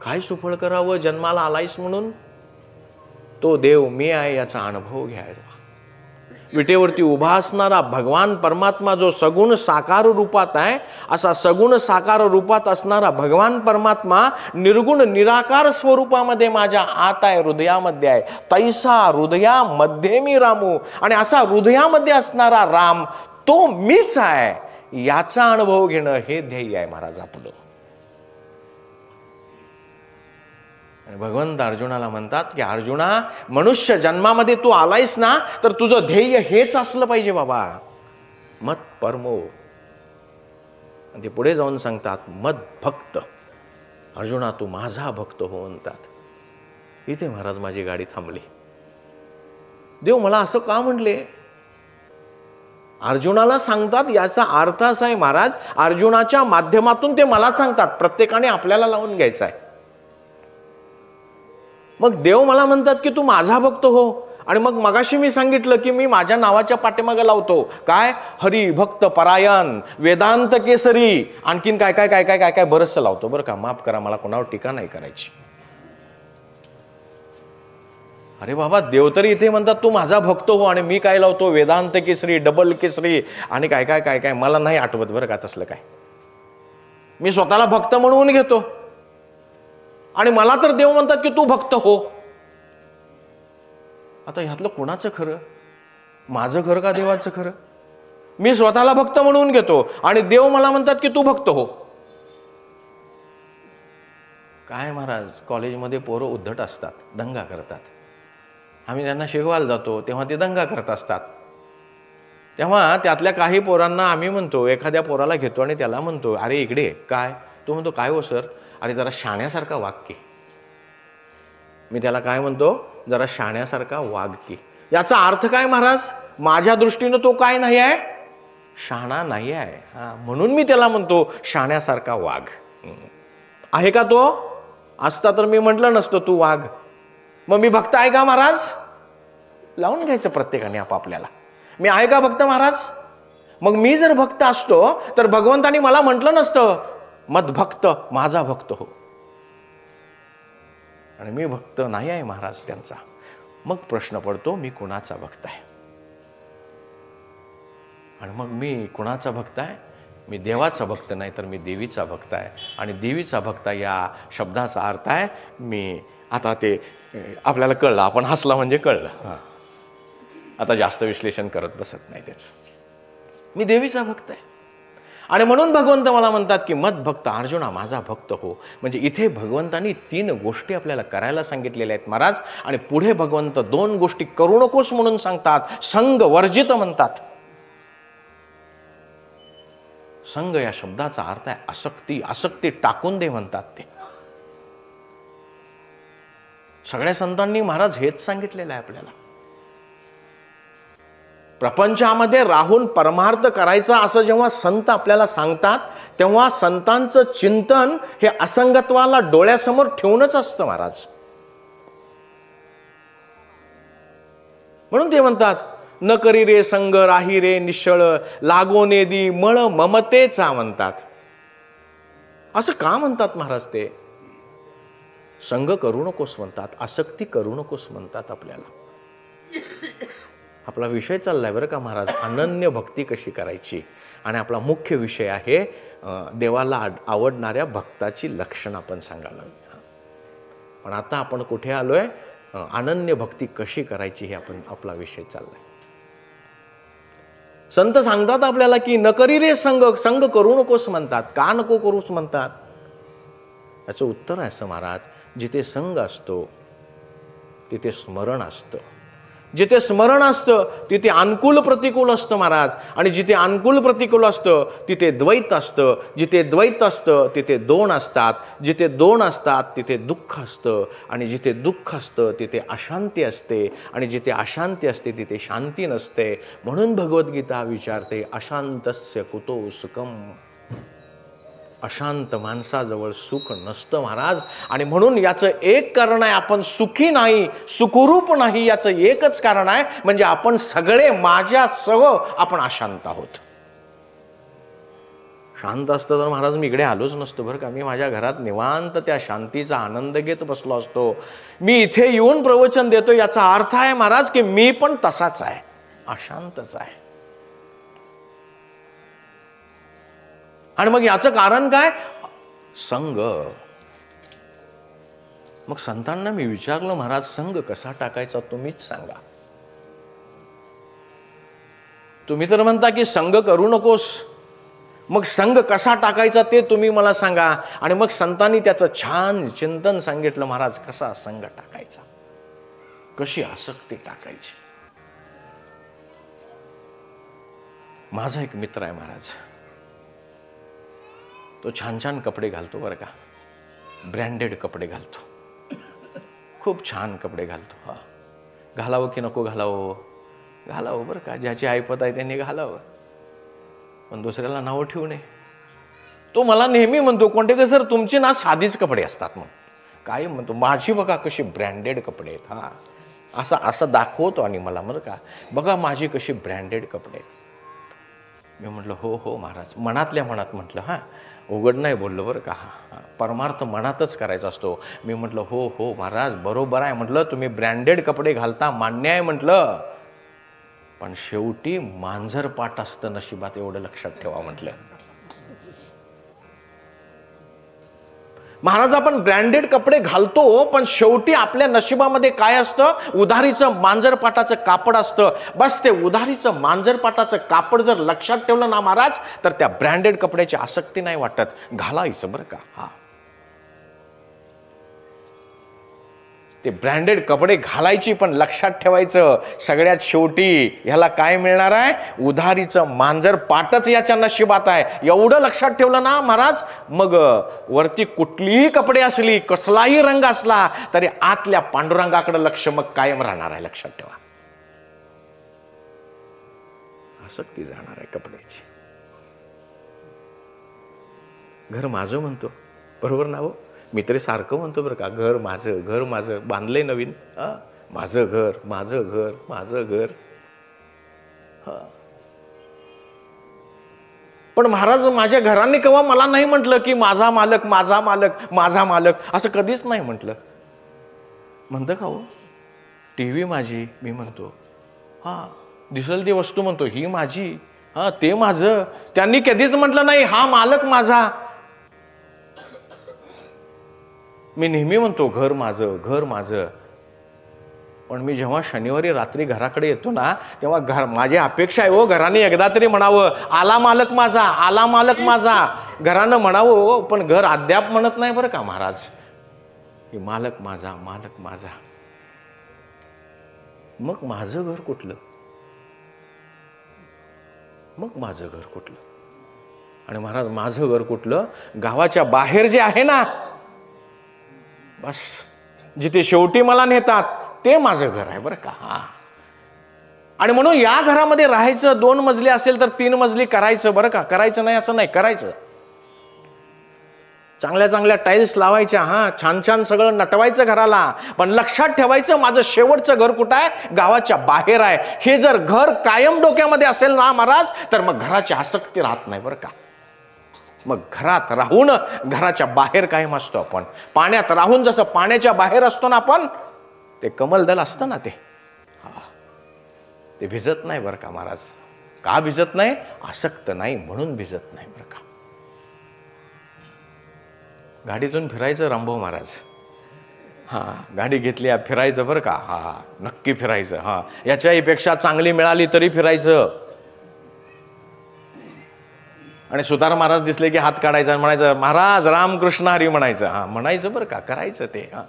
काय सुफळ करावं? जन्माला आलायस म्हणून तो देव मी आहे याचा अनुभव घ्यायचा. विटेवरती उभा असणारा भगवान परमात्मा जो सगुण साकार रूपात आहे, असा सगुण साकार रूपात असणारा भगवान परमात्मा निर्गुण निराकार स्वरूपामध्ये माझ्या आत आहे, हृदयामध्ये आहे. तैसा हृदयामध्ये मी रामू. आणि असा हृदयामध्ये असणारा राम तो मीच आहे याचा अनुभव घेणं हे ध्येय आहे महाराज आपलं. भगवंत अर्जुनाला म्हणतात की अर्जुना, मनुष्य जन्मामध्ये तू आलायस ना, तर तुझं ध्येय हेच असलं पाहिजे बाबा, मत परमो. ते पुढे जाऊन सांगतात मत भक्त. अर्जुना तू माझा भक्त हो म्हणतात. इथे महाराज माझी गाडी थांबली. देव मला असं का म्हणले? अर्जुनाला सांगतात. याचा अर्थ असा आहे महाराज, अर्जुनाच्या माध्यमातून ते मला सांगतात. प्रत्येकाने आपल्याला लावून घ्यायचं आहे. मग देव मला म्हणतात की तू माझा भक्त हो. आणि मग मगाशी मी सांगितलं की मी माझ्या नावाच्या पाठीमागे लावतो काय, हरी भक्त परायण, वेदांत केसरी, आणखीन काय काय काय काय काय काय बरंचसं लावतो बरं का. माफ करा, मला कोणावर टीका नाही करायची. अरे बाबा, देव तरी इथे म्हणतात तू माझा भक्त हो, आणि मी काय लावतो वेदांत केसरी, डबल केसरी आणि काय काय काय काय. मला नाही आठवत बरं का तसलं काय. मी स्वतःला भक्त म्हणून घेतो आणि मला तर देव म्हणतात की तू भक्त हो. आता ह्यातलं कोणाचं खरं, माझं खरं का देवाचं खरं? मी स्वतःला भक्त म्हणून घेतो आणि देव मला म्हणतात की तू भक्त हो. काय महाराज, कॉलेजमध्ये पोरं उद्धट असतात, दंगा करतात. आम्ही त्यांना शिकवायला जातो तेव्हा ते दंगा करत असतात. तेव्हा त्यातल्या काही पोरांना आम्ही म्हणतो, एखाद्या पोराला घेतो आणि त्याला म्हणतो, अरे इकडे काय. तो म्हणतो काय हो सर, अरे जरा शाण्यासारखा वाग की. मी त्याला काय म्हणतो, जरा शाण्यासारखा वाग की. याचा अर्थ काय महाराज, माझ्या दृष्टीनं तो काय नाही आहे, शहाणा नाही आहे. म्हणून मी त्याला म्हणतो शाण्यासारखा वाग. आहे का तो? असता तर मी म्हटलं नसतं तू वाघ. मग मी भक्त आहे का महाराज? लावून घ्यायचं प्रत्येकाने आपापल्याला. मी आहे का भक्त महाराज? मग मी जर भक्त असतो तर भगवंतानी मला म्हटलं नसतं मदभक्त, माझा भक्त हो. आणि मी भक्त नाही आहे महाराज त्यांचा. मग प्रश्न पडतो मी कुणाचा भक्त आहे? आणि मग मी कुणाचा भक्त आहे? मी देवाचा भक्त नाही तर मी देवीचा भक्त आहे. आणि देवीचा भक्त या शब्दाचा अर्थ आहे, मी आता ते आपल्याला कळलं, आपण हसला म्हणजे कळलं. आता जास्त विश्लेषण करत बसत नाही त्याचं. मी देवीचा भक्त आहे. आणि म्हणून भगवंत मला म्हणतात की मद भक्त अर्जुना, माझा भक्त हो. म्हणजे इथे भगवंतांनी 3 गोष्टी आपल्याला करायला सांगितलेल्या आहेत महाराज. आणि पुढे भगवंत 2 गोष्टी करू नकोस म्हणून सांगतात. संग वर्जित म्हणतात. संग या शब्दाचा अर्थ आहे आसक्ती. आसक्ती टाकून दे म्हणतात ते. सगळ्या संतांनी महाराज हेच सांगितलेलं आहे आपल्याला. प्रपंचामध्ये राहून परमार्थ करायचा असं जेव्हा संत आपल्याला सांगतात तेव्हा संतांचं चिंतन हे असंगत्वाला डोळ्यासमोर ठेवूनच असतं महाराज. म्हणून ते म्हणतात न करी रे संग राही रे निश्चळ, लागोने दी मळ ममतेचा म्हणतात. असं का म्हणतात महाराज? ते संग करू नकोस म्हणतात, आसक्ती करू नकोस म्हणतात आपल्याला. आपला विषय चाललाय बरं का महाराज, अनन्य भक्ती कशी करायची. आणि आपला मुख्य विषय आहे देवाला आवडणाऱ्या भक्ताची लक्षण आपण सांगायला. पण आता आपण कुठे आलोय? अनन्य भक्ती कशी करायची हे आपण आपला विषय चाललाय. संत सांगतात आपल्याला की न करी रे संग, संग करू नकोस म्हणतात. का नको करूच म्हणतात? याचं उत्तर आहे असं महाराज, जिथे संग असतो तिथे स्मरण असतं. जिथे स्मरण असतं तिथे अनुकूल प्रतिकूल असतं महाराज. आणि जिथे अनुकूल प्रतिकूल असतं तिथे द्वैत असतं. जिथे द्वैत असतं तिथे 2 असतात. जिथे 2 असतात तिथे दुःख असतं. आणि जिथे दुःख असतं तिथे अशांती असते. आणि जिथे अशांती असते तिथे शांती नसते. म्हणून भगवद्गीता विचारते अशांतस्य कुतो सुखम. अशांत माणसाजवळ सुख नसतं महाराज. आणि म्हणून याचं एक कारण आहे, आपण सुखी नाही, सुखरूप नाही. याचं एकच कारण आहे, म्हणजे आपण सगळे माझ्यासह आपण अशांत आहोत. शांत असतं तर महाराज मी इकडे आलोच नसतो बरं का. मी माझ्या घरात निवांत त्या शांतीचा आनंद घेत बसलो असतो. मी इथे येऊन प्रवचन देतो याचा अर्थ आहे महाराज की मी पण तसाच आहे, अशांतच आहे. आणि मग याचं कारण काय? संग. मग संतांना मी विचारलं महाराज संग कसा टाकायचा तुम्हीच सांगा. तुम्ही तर म्हणता की संग करू नकोस, मग संग कसा टाकायचा ते तुम्ही मला सांगा. आणि मग संतांनी त्याचं छान चिंतन सांगितलं महाराज, कसा संग टाकायचा, कशी आसक्ती टाकायची. माझा एक मित्र आहे महाराज, तो छान छान कपडे घालतो बरं का, ब्रँडेड कपडे घालतो, खूप छान कपडे घालतो. हा, घालावं की नको घालावं? घालावं बरं का, ज्याची ऐपत आहे त्यांनी घालावं, पण दुसऱ्याला नावं ठेवू नये. तो मला नेहमी म्हणतो कोंडेकर सर तुमची ना साधीच कपडे असतात. मग काय म्हणतो, माझी बघा कशी ब्रँडेड कपडे आहेत. हा, असं असं दाखवतो आणि मला बरं का, बघा माझी कशी ब्रँडेड कपडे आहेत. मी म्हटलं हो हो महाराज, मनातल्या मनात म्हटलं, हां उघड नाही बोललो बरं का, हां परमार्थ मनातच करायचा असतो. मी म्हटलं हो हो महाराज बरोबर आहे म्हटलं, तुम्ही ब्रँडेड कपडे घालता मान्य आहे म्हटलं, पण शेवटी मांजरपाट असतं नशिबात एवढं लक्षात ठेवा म्हटलं. महाराज आपण ब्रँडेड कपडे घालतो, पण शेवटी आपल्या नशिबामध्ये काय असतं, उधारीचं मांजरपाटाचं कापड असतं. बस ते उधारीचं मांजरपाटाचं कापड जर लक्षात ठेवलं ना महाराज, तर त्या ब्रँडेड कपड्याची आसक्ती नाही वाटत, घालायचं बरं का. हा ते ब्रँडेड कपडे घालायची, पण लक्षात ठेवायचं सगळ्यात शेवटी ह्याला काय मिळणार आहे, उधारीचं मांजरपाटच याच्या नशिबात आहे. एवढं लक्षात ठेवलं ना महाराज, मग वरती कुठलीही कपडे असली, कसलाही रंग असला, तरी आतल्या पांडुरंगाकडे लक्ष मग कायम राहणार आहे. लक्षात ठेवा, आसक्ती जाणार आहे कपड्याची. घर माझं म्हणतो, बरोबर ना हो, मी तरी सारखं म्हणतो बरं का, घर माझं, घर माझं, बांधलंय नवीन, माझं घर, माझं घर, माझं घर. पण महाराज माझ्या घराने केव्हा मला नाही म्हटलं की माझा मालक, माझा मालक, माझा मालक, असं कधीच नाही म्हटलं. म्हणतं का हो, टीव्ही माझी मी म्हणतो, हा दिसल ती वस्तू म्हणतो ही माझी, हा ते माझं. त्यांनी कधीच म्हटलं नाही हा मालक माझा. मी नेहमी म्हणतो घर माझं, घर माझं. पण मी जेव्हा शनिवारी रात्री घराकडे येतो ना, तेव्हा माझी अपेक्षा आहे हो, घराने एकदा तरी म्हणावं आला मालक माझा, आला मालक माझा. घरानं म्हणावं हो, पण घर अद्याप म्हणत नाही बरं का महाराज, की मालक माझा, मालक माझा. मग माझं घर कुठलं, मग माझं घर कुठलं. आणि महाराज माझं घर कुठलं, गावाच्या बाहेर जे आहे ना, बस जिथे शेवटी मला नेतात ते माझं घर आहे बरं का. हा आणि म्हणून या घरामध्ये राहायचं, 2 मजली असेल तर 3 मजली करायचं बरं का. करायचं नाही असं नाही, करायचं. चांगल्या चांगल्या टाईल्स लावायच्या, हा छान छान सगळं नटवायचं घराला. पण लक्षात ठेवायचं माझं शेवटचं घर कुठं आहे, गावाच्या बाहेर आहे. हे जर घर कायम डोक्यामध्ये असेल ना महाराज, तर मग घराची आसक्ती राहत नाही बरं का. मग घरात राहून घराच्या बाहेर कायम असतो आपण. पाण्यात राहून जसं पाण्याच्या बाहेर असतो ना आपण, ते कमलदल असतं ना ते, ते भिजत नाही बरं का महाराज. का भिजत नाही, आसक्त नाही म्हणून भिजत नाही बरं का. गाडीतून फिरायचं रामभाऊ महाराज, हा गाडी घेतली फिरायचं बरं का. हा नक्की फिरायचं. हा याच्याही पेक्षा चांगली मिळाली तरी फिरायचं. आणि सुतार महाराज दिसले की हात काढायचा आणि म्हणायचं महाराज रामकृष्ण हरी म्हणायचं. हा म्हणायचं बरं का, करायचं ते. हा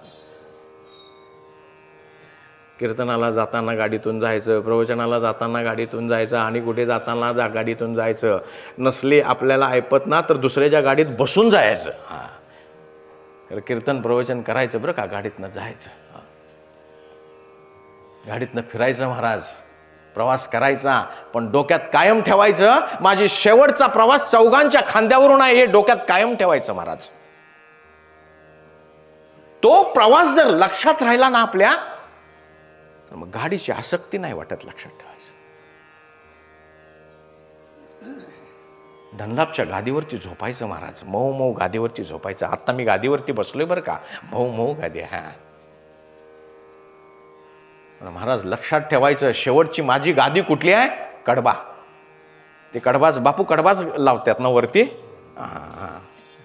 कीर्तनाला जाताना गाडीतून जायचं, प्रवचनाला जाताना गाडीतून जायचं, आणि कुठे जाताना गाडीतून जायचं. नसली आपल्याला ऐपत ना, तर दुसऱ्याच्या गाडीत बसून जायचं. हा तर कीर्तन प्रवचन करायचं बरं का, गाडीतनं जायचं, गाडीतनं फिरायचं महाराज. प्रवास करायचा, पण डोक्यात कायम ठेवायचं माझी शेवटचा प्रवास चौघांच्या खांद्यावरून आहे, हे डोक्यात कायम ठेवायचं महाराज. तो प्रवास जर लक्षात राहिला ना आपल्या, तर मग गाडीची आसक्ती नाही वाटत. लक्षात ठेवायचं. धनलाभच्या गादीवरती झोपायचं महाराज, मऊ मऊ गादीवरती झोपायचं. आता मी गादीवरती बसलोय बरं का, मऊ मऊ गादी. हा महाराज लक्षात ठेवायचं, शेवटची माझी गादी कुठली आहे, कडबा. ते कडबाच बापू कडबाच लावतात ना वरती.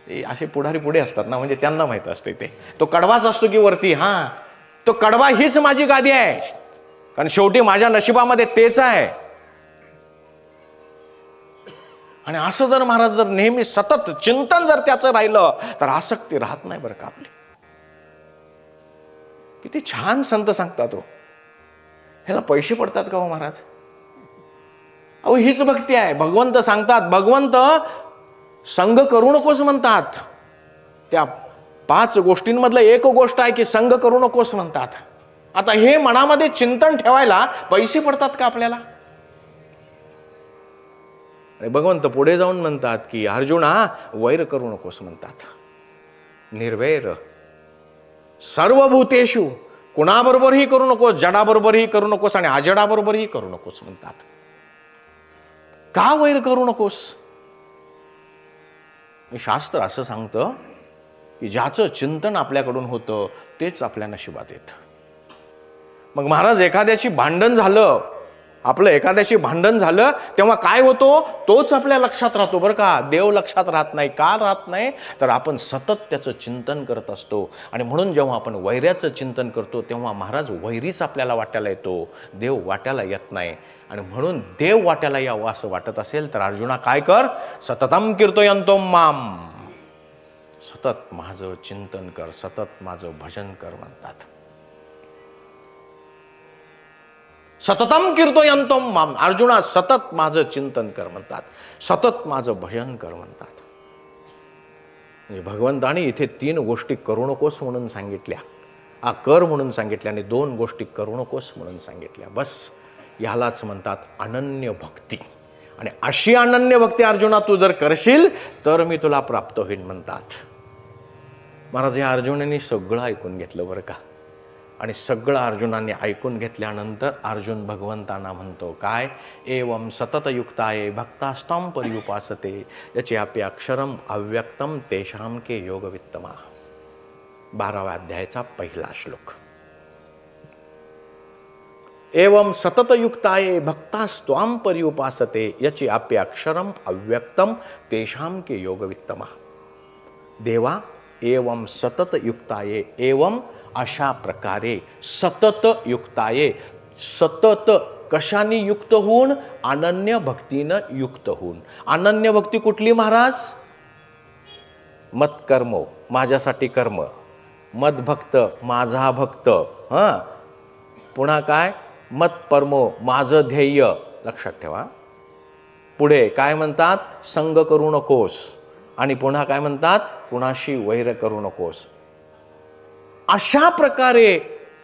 ते असे पुढारी पुढे असतात ना, म्हणजे त्यांना माहित असते ते. तो कडबाच असतो की वरती. हा तो कडबा हीच माझी गादी आहे, कारण शेवटी माझ्या नशिबामध्ये तेच आहे. आणि असं जर महाराज जर नेहमी सतत चिंतन जर त्याचं राहिलं, तर आसक्ती राहत नाही बरं का आपली. किती छान संत सांगतात हो. ह्याला पैसे पडतात का हो महाराज? अहो हीच भक्ती आहे. भगवंत सांगतात, भगवंत संग करू नकोस म्हणतात. त्या 5 गोष्टींमधलं एक गोष्ट आहे की संग करू नकोस म्हणतात. आता हे मनामध्ये चिंतन ठेवायला पैसे पडतात का आपल्याला? भगवंत पुढे जाऊन म्हणतात की अर्जुना वैर करू नकोस म्हणतात. निर्वैर सर्वभूतेषु कुणाबरोबरही करू नकोस, जडाबरोबरही करू नकोस आणि अजडाबरोबरही करू नकोस म्हणतात. का वैर करू नकोस? शास्त्र असं सांगतं की ज्याचं चिंतन आपल्याकडून होतं तेच आपल्या नशिबात येतं. मग महाराज एखाद्याशी भांडण झालं, आपलं एखाद्याशी भांडण झालं तेव्हा काय होतो तोच आपल्या लक्षात राहतो बरं का. देव लक्षात राहत नाही. का राहत नाही? तर आपण सतत त्याचं चिंतन करत असतो. आणि म्हणून जेव्हा आपण वैऱ्याचं चिंतन करतो तेव्हा महाराज वैरीच आपल्याला वाट्याला येतो, देव वाट्याला येत नाही. आणि म्हणून देव वाट्याला यावं असं वाटत असेल तर अर्जुना काय कर, सततम कीर्तयन्तो माम, सतत माझं चिंतन कर, सतत माझं भजन कर म्हणतात. सततम कीर्तयन्तो माम, अर्जुना सतत माझं चिंतन कर म्हणतात, सतत माझं भजन कर म्हणतात. म्हणजे भगवंताने इथे 3 गोष्टी करू नकोस म्हणून सांगितल्या, कर म्हणून सांगितल्या आणि 2 गोष्टी करू नकोस म्हणून सांगितल्या. बस यालाच म्हणतात अनन्य भक्ती. आणि अशी अनन्य भक्ती अर्जुना तू जर करशील तर मी तुला प्राप्त होईन म्हणतात. महाराज या अर्जुनाने सगळं ऐकून घेतलं बरं का. आणि सगळं अर्जुनाने ऐकून घेतल्यानंतर अर्जुन भगवंतांना म्हणतो काय, एवं सततयुक्ताये भक्तास्तां पर्युपासते यच्चापि अक्षरम अव्यक्तम तेषां के योगवित्तमा. 12व्या अध्यायाचा पहिला श्लोक. एवं सततयुक्ताये भक्तास्त्वां पर्युपासते यच्चापि अक्षरम अव्यक्तम तेषां के योगवित्तमा. देवा एवं सततयुक्ताये, एवं अशा प्रकारे, सतत युक्ताये, सतत कशाने युक्त होऊन, अनन्य भक्तीनं युक्त होऊन. अनन्य भक्ती कुठली महाराज? मत कर्म, माझ्यासाठी कर्म, मत भक्त, माझा भक्त. पुन्हा काय, मत परमो, माझं ध्येय. लक्षात ठेवा. पुढे काय म्हणतात, संग करू नकोस. आणि पुन्हा काय म्हणतात, कुणाशी वैर करू नकोस. अशा प्रकारे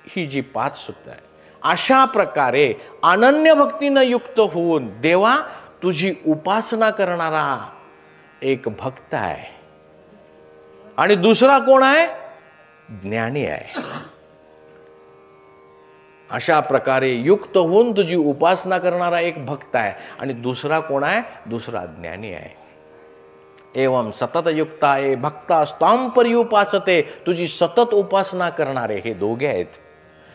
ही जी 5 सूत्र आहे, अशा प्रकारे अनन्य भक्तीनं युक्त होऊन देवा तुझी उपासना करणारा एक भक्त आहे. आणि दुसरा कोण आहे? ज्ञानी आहे. अशा प्रकारे युक्त होऊन तुझी उपासना करणारा एक भक्त आहे. आणि दुसरा कोण आहे? दुसरा ज्ञानी आहे. एवं सततयुक्ताये भक्तास्तां पर्युपासते, तुझी सतत उपासना करणारे हे दोघे आहेत.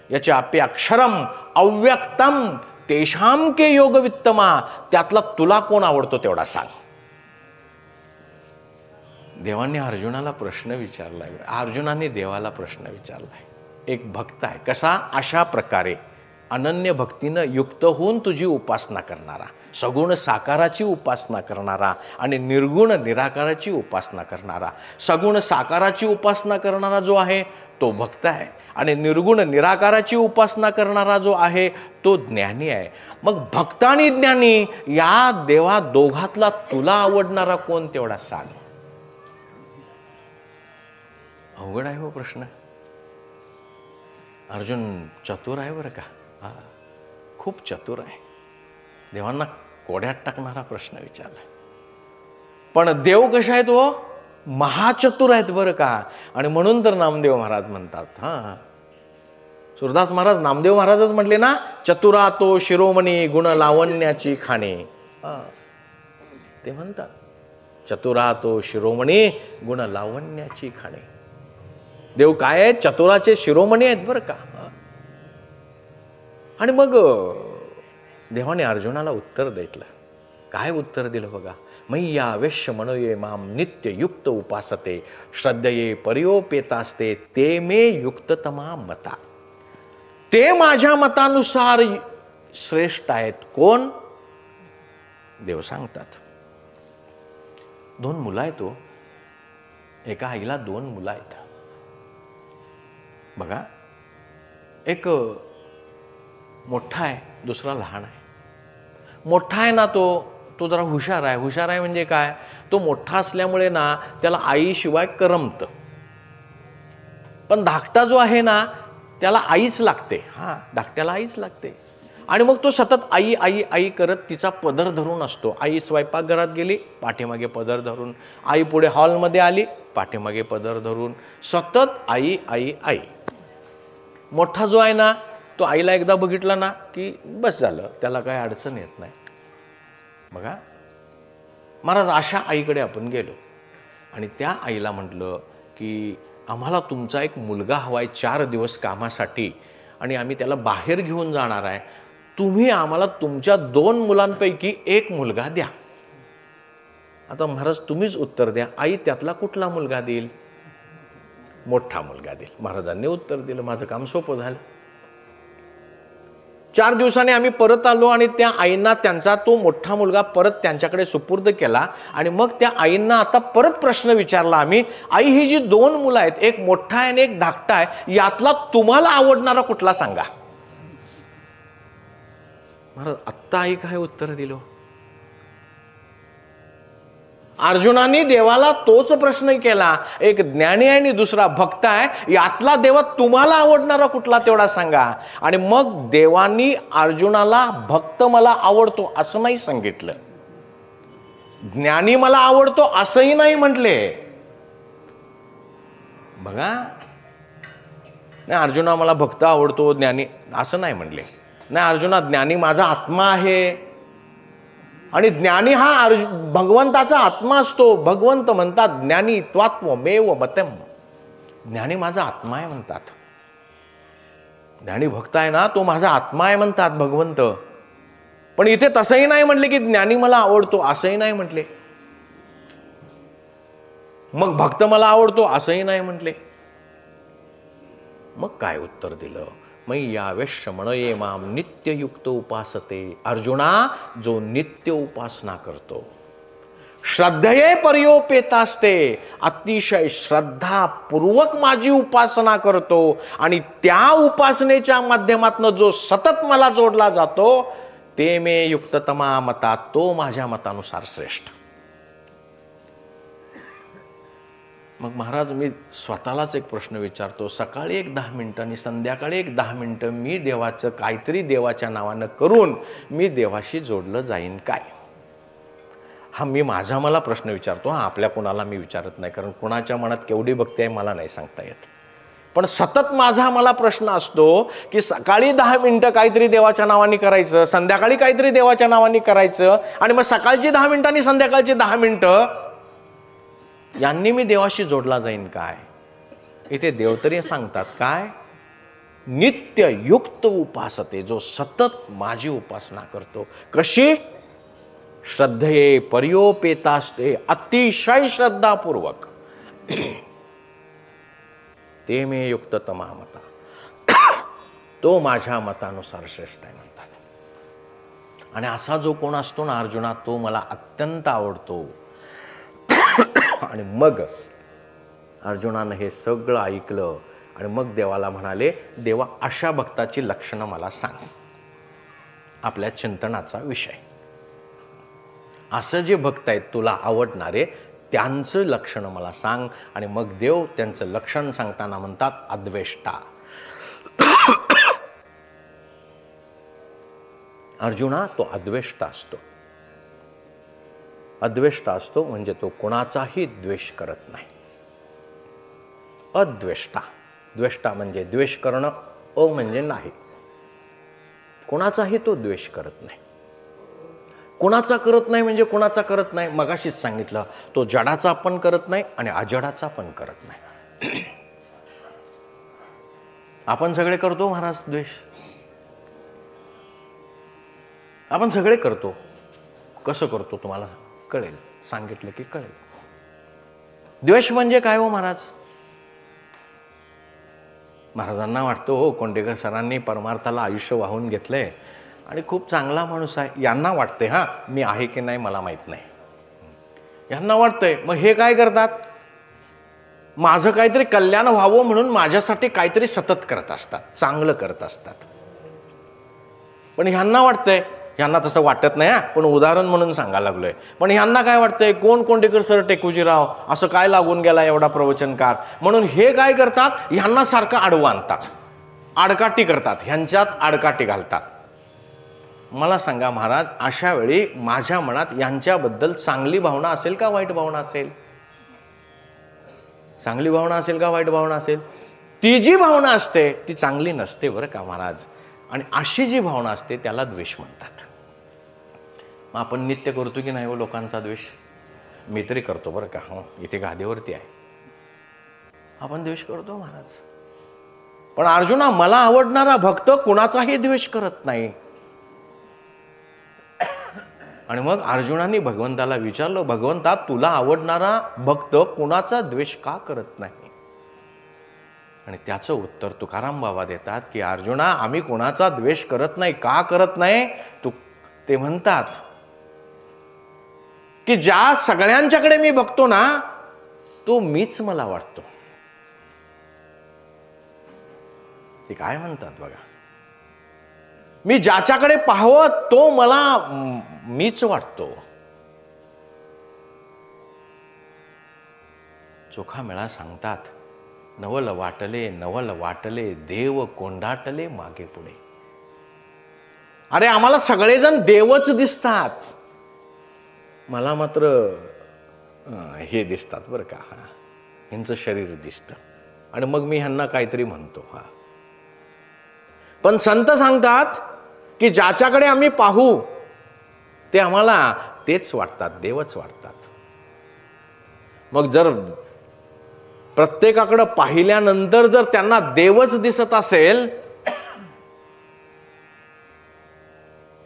यच्चापि अक्षरम अव्यक्तम तेषां के योगवित्तमा. त्यातला तुला कोण आवडतो तेवढा सांग. देवाने अर्जुनाला प्रश्न विचारलाय. अर्जुनाने देवाला प्रश्न विचारलाय. एक भक्त आहे कसा? अशा प्रकारे अनन्य भक्तीनं युक्त होऊन तुझी उपासना करणारा, सगुण साकाराची उपासना करणारा आणि निर्गुण निराकाराची उपासना करणारा. सगुण साकाराची उपासना करणारा जो आहे तो भक्त आहे आणि निर्गुण निराकाराची उपासना करणारा जो आहे तो ज्ञानी आहे. मग भक्त आणि ज्ञानी या देवा दोघातला तुला आवडणारा कोण तेवढा सांग. अवघड आहे हो प्रश्न. अर्जुन चतुर आहे बरं का. खूप चतुर आहे. देवांना कोड्यात टाकणारा प्रश्न विचारला. पण देव कशा आहेत हो? महाचतुर आहेत बरं का. आणि म्हणून तर नामदेव महाराज म्हणतात, सुरदास महाराज नामदेव महाराजच म्हटले ना, चतुरा तो शिरोमणी गुण लावण्याची खाणे. ते म्हणतात चतुरा तो शिरोमणी गुण लावण्याची खाणे. देव काय आहेत? चतुराचे शिरोमणी आहेत बरं का. आणि मग देवाने अर्जुनाला उत्तर दिलं. काय उत्तर दिलं बघा. मय्या वेश्य मनोये माम नित्य युक्त उपासते श्रद्धये पर्योपेतास्ते ते मे युक्ततमा मता. ते माझ्या मतानुसार श्रेष्ठ आहेत. कोण? देव सांगतात. 2 मुलं आहेत तो. एका आईला 2 मुलं आहेत बघा. एक मोठा आहे, दुसरा लहान आहे. मोठा आहे ना तो जरा हुशार आहे. हुशार आहे म्हणजे काय, तो मोठा असल्यामुळे ना त्याला आईशिवाय करमतं. पण धाकटा जो आहे ना त्याला आईच लागते. धाकट्याला आईच लागते. आणि मग तो सतत आई आई आई करत तिचा पदर धरून असतो. आई स्वयंपाकघरात गेली, पाठीमागे पदर धरून. आई पुढे हॉलमध्ये आली, पाठीमागे पदर धरून. सतत आई आई आई. मोठा जो आहे ना तो आईला एकदा बघितला ना की बस झालं, त्याला काही अडचण येत नाही. बघा महाराज, अशा आईकडे आपण गेलो आणि त्या आईला म्हटलं की आम्हाला तुमचा एक मुलगा हवा आहे 4 दिवस कामासाठी आणि आम्ही त्याला बाहेर घेऊन जाणार आहे, तुम्ही आम्हाला तुमच्या 2 मुलांपैकी एक मुलगा द्या. आता महाराज तुम्हीच उत्तर द्या, आई त्यातला कुठला मुलगा देईल? मोठा मुलगा देईल. महाराजांनी उत्तर दिलं, माझं काम सोपं झालं. 4 दिवसांनी आम्ही परत आलो आणि त्या आईंना त्यांचा तो मोठा मुलगा परत त्यांच्याकडे सुपूर्द केला आणि मग त्या आईंना आता परत प्रश्न विचारला आम्ही, आई ही जी 2 मुलं आहेत, एक मोठा आहे आणि एक धाकटा आहे, यातला तुम्हाला आवडणारा कुठला सांगा. महाराज आत्ता आई काय उत्तर दिलं? अर्जुनाने देवाला तोच प्रश्न केला, एक ज्ञानी आहे आणि दुसरा भक्त आहे, यातला देवा तुम्हाला आवडणारा कुठला तेवढा सांगा. आणि मग देवानी अर्जुनाला भक्त मला आवडतो असं नाही सांगितलं, ज्ञानी मला आवडतो असंही नाही म्हटले. बघा, नाही अर्जुना मला भक्त आवडतो, ज्ञानी असं नाही म्हटले. नाही अर्जुना, ज्ञानी माझा आत्मा आहे आणि ज्ञानी हा भगवंताचा आत्मा असतो. भगवंत म्हणतात ज्ञानी त्वात्ममेव मतम, ज्ञानी माझा आत्मा आहे म्हणतात. ज्ञानी भक्त आहे ना तो माझा आत्मा आहे म्हणतात भगवंत. पण इथे तसंही नाही म्हटले की ज्ञानी मला आवडतो, असंही नाही म्हटले. मग भक्त मला आवडतो असंही नाही म्हटले. मग काय उत्तर दिलं? मय्यावेश्य म्हणये माम नित्ययुक्त उपासते. अर्जुना, जो नित्य उपासना करतो, श्रद्धये पर्योपेतास्ते, अतिशय श्रद्धापूर्वक माझी उपासना करतो आणि त्या उपासनेच्या माध्यमातून जो सतत मला जोडला जातो, ते मे युक्ततमा मता, तो माझ्या मतानुसार श्रेष्ठ. मग महाराज मी स्वतःलाच एक प्रश्न विचारतो, सकाळी एक 10 मिनिटं आणि संध्याकाळी एक 10 मिनिटं मी देवाचं काहीतरी देवाच्या नावानं करून मी देवाशी जोडलं जाईन काय? हा मी माझा मला प्रश्न विचारतो. हा आपल्या कोणाला मी विचारत नाही, कारण कोणाच्या मनात केवढी भक्ती आहे मला नाही सांगता येत. पण सतत माझा मला प्रश्न असतो की सकाळी 10 मिनिटं काहीतरी देवाच्या नावाने करायचं, संध्याकाळी काहीतरी देवाच्या नावाने करायचं, आणि मग सकाळची 10 मिनिटं आणि संध्याकाळची 10 मिनिटं यांनी मी देवाशी जोडला जाईन काय? इथे देव तरी सांगतात काय? नित्य युक्त उपासते, जो सतत माझी उपासना करतो. कशी? श्रद्धये पर्योपेतास्ते, अतिशय श्रद्धापूर्वक, ते मे युक्ततमा मता, तो माझ्या मतानुसार श्रेष्ठ आहे म्हणतात. आणि असा जो कोण असतो ना अर्जुना, तो मला अत्यंत आवडतो. आणि मग अर्जुनानं हे सगळं ऐकलं आणि मग देवाला म्हणाले, देवा अशा भक्ताची लक्षणं मला सांग, आपल्या चिंतनाचा विषय. असं जे भक्त आहेत तुला आवडणारे, त्यांचं लक्षणं मला सांग. आणि मग देव त्यांचं लक्षण सांगताना म्हणतात अद्वेष्टा. अर्जुना, तो अद्वेष्टा असतो. अद्वेष्टा असतो म्हणजे तो कोणाचाही द्वेष करत नाही. अद्वेष्टा, द्वेष्टा म्हणजे द्वेष करणं, अ म्हणजे नाही. कोणाचाही तो द्वेष करत नाही. कोणाचा करत नाही म्हणजे कोणाचा करत नाही, मगाशीच सांगितलं, तो जडाचा पण करत नाही आणि अजडाचा पण करत नाही. आपण सगळे करतो महाराज द्वेष, आपण सगळे करतो. कसं करतो तुम्हाला कळेल, सांगितलं की कळेल. द्वेष म्हणजे काय हो महाराज? महाराजांना वाटतं हो कोंडेकर सरांनी परमार्थाला आयुष्य वाहून घेतलंय आणि खूप चांगला माणूस आहे, यांना वाटतंय. हा मी आहे की नाही मला माहित नाही, यांना वाटतंय. मग हे काय करतात? माझं काहीतरी कल्याण व्हावं म्हणून माझ्यासाठी काहीतरी सतत करत असतात, चांगलं करत असतात. पण ह्यांना वाटतंय, ह्यांना तसं वाटत नाही हा, पण उदाहरण म्हणून सांगायला लागलोय. पण ह्यांना काय वाटतंय, कोण कोंडेकर सर टेकूजीराव असं काय लागून गेला एवढा प्रवचनकार, म्हणून हे काय करतात, ह्यांना सारखं आडवं आणतात, आडकाठी करतात, ह्यांच्यात आडकाठी घालतात. मला सांगा महाराज, अशा वेळी माझ्या मनात यांच्याबद्दल चांगली भावना असेल का वाईट भावना असेल? चांगली भावना असेल का वाईट भावना असेल? ती जी भावना असते ती चांगली नसते बरं का महाराज. आणि अशी जी भावना असते त्याला द्वेष म्हणतात. मग आपण नित्य करतो की नाही हो लोकांचा द्वेष? मी तरी करतो बरं का. हो, इथे गादीवरती आहे, आपण द्वेष करतो महाराज. पण अर्जुना, मला आवडणारा भक्त कुणाचाही द्वेष करत नाही. आणि मग अर्जुनाने भगवंताला विचारलं, भगवंता, तुला आवडणारा भक्त कुणाचा द्वेष का करत नाही? आणि त्याचं उत्तर तुकाराम बाबा देतात की अर्जुना, आम्ही कुणाचा द्वेष करत नाही. का करत नाही? ते म्हणतात की ज्या सगळ्यांच्याकडे मी बघतो ना, तो मीच मला वाटतो. ते काय म्हणतात बघा, मी ज्याच्याकडे पाहावं तो मला मीच वाटतो. चोखामेळा सांगतात, नवल वाटले देव कोंडाटले मागे पुढे. अरे आम्हाला सगळेजण देवच दिसतात, मला मात्र हे दिसतात बरं का, यांचं शरीर दिसतं. आणि मग मी ह्यांना काहीतरी म्हणतो. पण संत सांगतात की ज्याच्याकडे आम्ही पाहू ते आम्हाला तेच वाटतात, देवच वाटतात. मग जर प्रत्येकाकडे पाहिल्यानंतर जर त्यांना देवच दिसत असेल,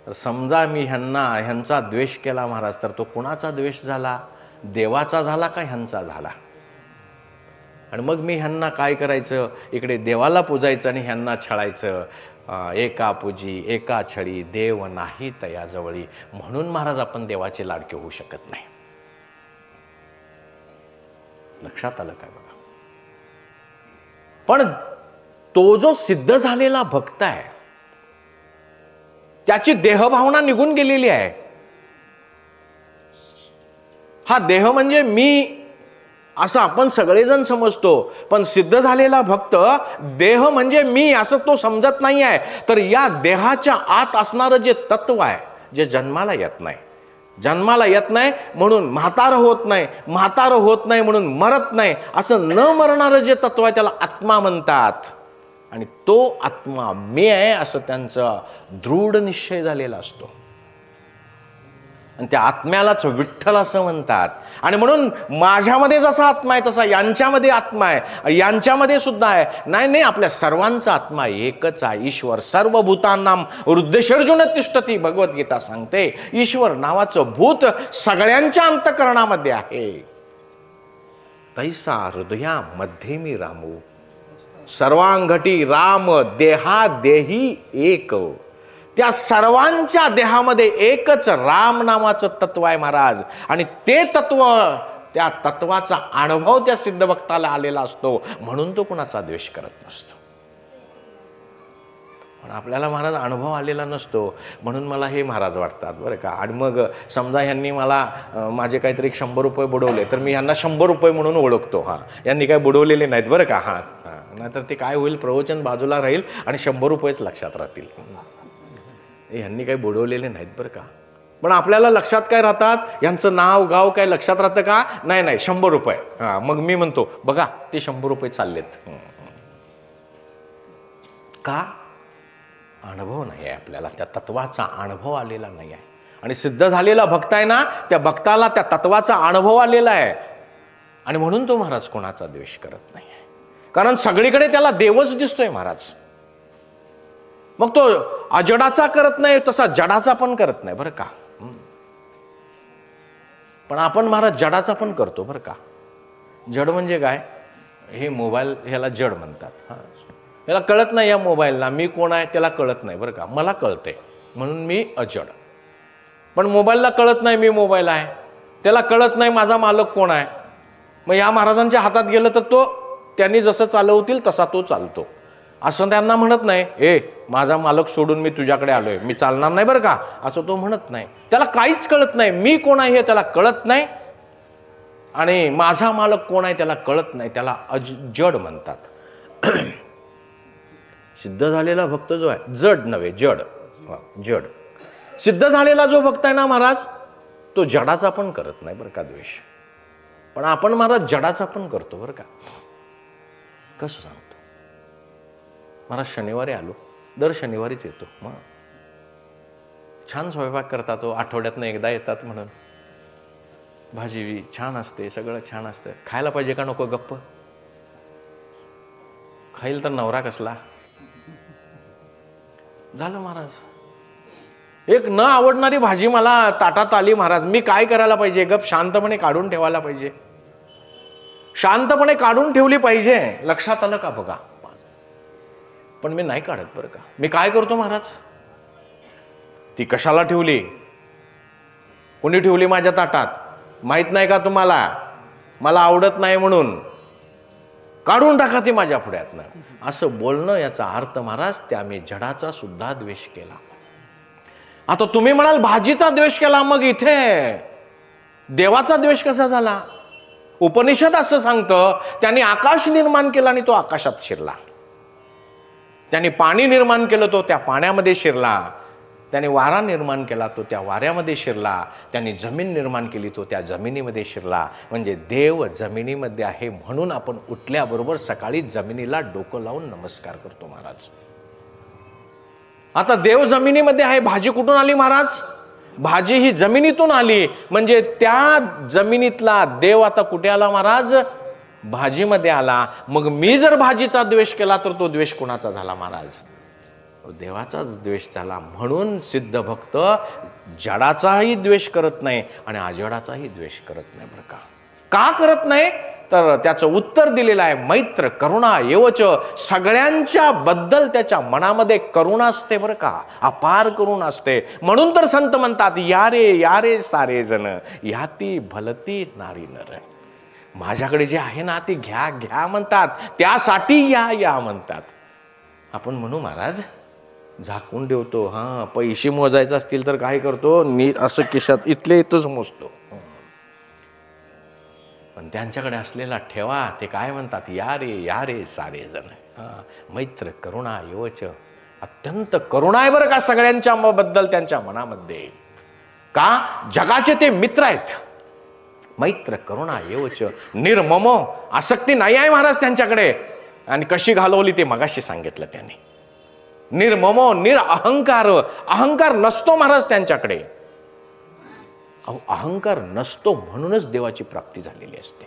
तर समजा मी ह्यांचा द्वेष केला महाराज, तर तो कुणाचा द्वेष झाला? देवाचा झाला का ह्यांचा झाला? आणि मग मी ह्यांना काय करायचं, इकडे देवाला पूजायचं आणि ह्यांना छळायचं. एका पूजी एका छळी देव नाही तया जवळी. म्हणून महाराज आपण देवाचे लाडके होऊ शकत नाही. लक्षात आलं काय बघा. पण तो जो सिद्ध झालेला भक्त आहे, त्याची देहभावना निघून गेलेली आहे. हा देह म्हणजे मी असं आपण सगळेजण समजतो, पण सिद्ध झालेला भक्त देह म्हणजे मी असं तो समजत नाही आहे. तर या देहाच्या आत असणारं जे तत्व आहे, जे जन्माला येत नाही म्हणून म्हातारं होत नाही, म्हातारं होत नाही म्हणून मरत नाही, असं न मरणारं जे तत्व आहे त्याला आत्मा म्हणतात. आणि तो आत्मा मी आहे असं त्यांचा दृढ निश्चय झालेला असतो. आणि त्या आत्म्यालाच विठ्ठल असं म्हणतात. आणि म्हणून माझ्यामध्ये जसा आत्मा आहे तसा यांच्यामध्ये आत्मा आहे, यांच्यामध्ये सुद्धा आहे. नाही, आपल्या सर्वांचा आत्मा एकच आहे. ईश्वर सर्वभूतांनाम हृदयशर्जुन तिष्ठती, भगवद्गीता सांगते. ईश्वर नावाचं भूत सगळ्यांच्या अंतःकरणामध्ये आहे. तैसा हृदयामध्ये मी रामू, सर्वांगठी राम देहा देही एक. त्या सर्वांच्या देहामध्ये एकच राम नावाचं तत्व आहे महाराज. आणि ते तत्व, त्या तत्वाचा अनुभव त्या सिद्ध भक्ताला आलेला असतो, म्हणून तो कुणाचा द्वेष करत नसतो. पण आपल्याला महाराज अनुभव आलेला नसतो, म्हणून मला हे महाराज वाटतात बरं का. आणि मग समजा ह्यांनी मला माझे काहीतरी 100 रुपये बुडवले, तर मी ह्यांना 100 रुपये म्हणून ओळखतो. यांनी काय बुडवलेले नाहीत बरं का. नाहीतर ते काय होईल, प्रवचन बाजूला राहील आणि 100 रुपयेच लक्षात राहतील. ह्यांनी काही बुडवलेले नाहीत बरं का. पण आपल्याला लक्षात काय राहतात, यांचं नाव गाव काय लक्षात राहतं का? नाही 100 रुपये. मग मी म्हणतो बघा ते 100 रुपये चाललेत. का? अनुभव नाही आहे आपल्याला, त्या तत्वाचा अनुभव आलेला नाही आहे. आणि सिद्ध झालेला भक्त आहे ना, त्या भक्ताला त्या तत्वाचा अनुभव आलेला आहे. आणि म्हणून तो महाराज कोणाचा द्वेष करत नाही आहे, कारण सगळीकडे त्याला देवच दिसतोय महाराज. मग तो अजडाचा करत नाही, तसा जडाचा पण करत नाही बरं का. पण आपण महाराज जडाचा पण करतो बरं का. जड म्हणजे काय? हे मोबाईल, ह्याला जड म्हणतात. त्याला कळत नाही या मोबाईलला मी कोण आहे, त्याला कळत नाही बरं का. मला कळते म्हणून मी अजड. पण मोबाईलला कळत नाही मी मोबाईल आहे, त्याला कळत नाही माझा मालक कोण आहे. मग या महाराजांच्या हातात गेलं तर तो त्यांनी जसं चालवतील तसा तो चालतो. असं त्यांना म्हणत नाही, माझा मालक सोडून मी तुझ्याकडे आलोय, मी चालणार नाही बरं का, असं तो म्हणत नाही. त्याला काहीच कळत नाही, मी कोण आहे हे त्याला कळत नाही, आणि माझा मालक कोण आहे त्याला कळत नाही. त्याला जड म्हणतात. सिद्ध झालेला भक्त जो आहे, जड नव्हे जड, जड. सिद्ध झालेला जो भक्त आहे ना महाराज, तो जडाचा पण करत नाही बरं का द्वेष. पण आपण महाराज जडाचा पण करतो बरं का. कसं सांगतो? महाराज शनिवारी आलो, दर शनिवारीच येतो. मग छान स्वयंपाक करतात, तो आठवड्यातनं एकदा येतात म्हणून. भाजी छान असते, सगळं छान असतं. खायला पाहिजे का नको? गप्प खाईल तर नवरा कसला झालं महाराज. एक न आवडणारी भाजी मला ताटात आली महाराज, मी काय करायला पाहिजे? गप शांतपणे काढून ठेवायला पाहिजे, शांतपणे काढून ठेवली पाहिजे. लक्षात आलं का बघा? पण मी नाही काढत बरं का. मी काय करतो महाराज, ती कशाला ठेवली, कोणी ठेवली माझ्या ताटात माहित नाही का तुम्हाला? मला आवडत नाही म्हणून काढून टाका ती माझ्या पुढ्यातनं. असं बोलणं याचा अर्थ महाराज त्या मी जडाचा सुद्धा द्वेष केला. आता तुम्ही म्हणाल भाजीचा द्वेष केला, मग इथे देवाचा द्वेष कसा झाला? उपनिषद असं सांगतं, त्यांनी आकाश निर्माण केला आणि तो आकाशात शिरला. त्यांनी पाणी निर्माण केलं, तो त्या पाण्यामध्ये शिरला. त्याने वारा निर्माण केला, तो त्या वाऱ्यामध्ये शिरला. त्यांनी जमीन निर्माण केली, तो त्या जमिनीमध्ये शिरला. म्हणजे देव जमिनीमध्ये आहे म्हणून आपण उठल्याबरोबर सकाळी जमिनीला डोकं लावून नमस्कार करतो महाराज. आता देव जमिनीमध्ये आहे, भाजी कुठून आली महाराज? भाजी ही जमिनीतून आली. म्हणजे त्या जमिनीतला देव आता कुठे आला महाराज? भाजीमध्ये आला. मग मी जर भाजीचा द्वेष केला तर तो द्वेष कोणाचा झाला महाराज? देवाचाच द्वेष झाला. म्हणून सिद्ध भक्त जडाचाही द्वेष करत नाही आणि अजडाचाही द्वेष करत नाही बरं का. का करत नाही? तर त्याचं उत्तर दिलेलं आहे, मैत्र करुणा एवच. सगळ्यांच्या बद्दल त्याच्या मनामध्ये करुणा असते बरं का, अपार करुणा असते. म्हणून तर संत म्हणतात, या रे सारे जण ह्याती भलती नारी नर. माझ्याकडे जे आहे ना ती घ्या घ्या म्हणतात, त्यासाठी या म्हणतात. आपण म्हणू महाराज झाकून ठेवतो, हा पैसे मोजायचे असतील तर काय करतो, नीट असं खिशात इथले इथंच मोजतो. पण त्यांच्याकडे असलेला ठेवा, ते काय म्हणतात, या रे सारे जण. मैत्र करुणा एवच. अत्यंत करुणा आहे बरं का सगळ्यांच्या बद्दल त्यांच्या मनामध्ये. का? जगाचे ते मित्र आहेत. मैत्र करुणा एवच. निर्मम, आसक्ती नाही आहे महाराज त्यांच्याकडे. आणि कशी घालवली ते मगाशी सांगितलं त्यांनी. निर्मम, निरअहंकार. अहंकार नसतो महाराज त्यांच्याकडे. अहंकार नसतो म्हणूनच देवाची प्राप्ती झालेली असते.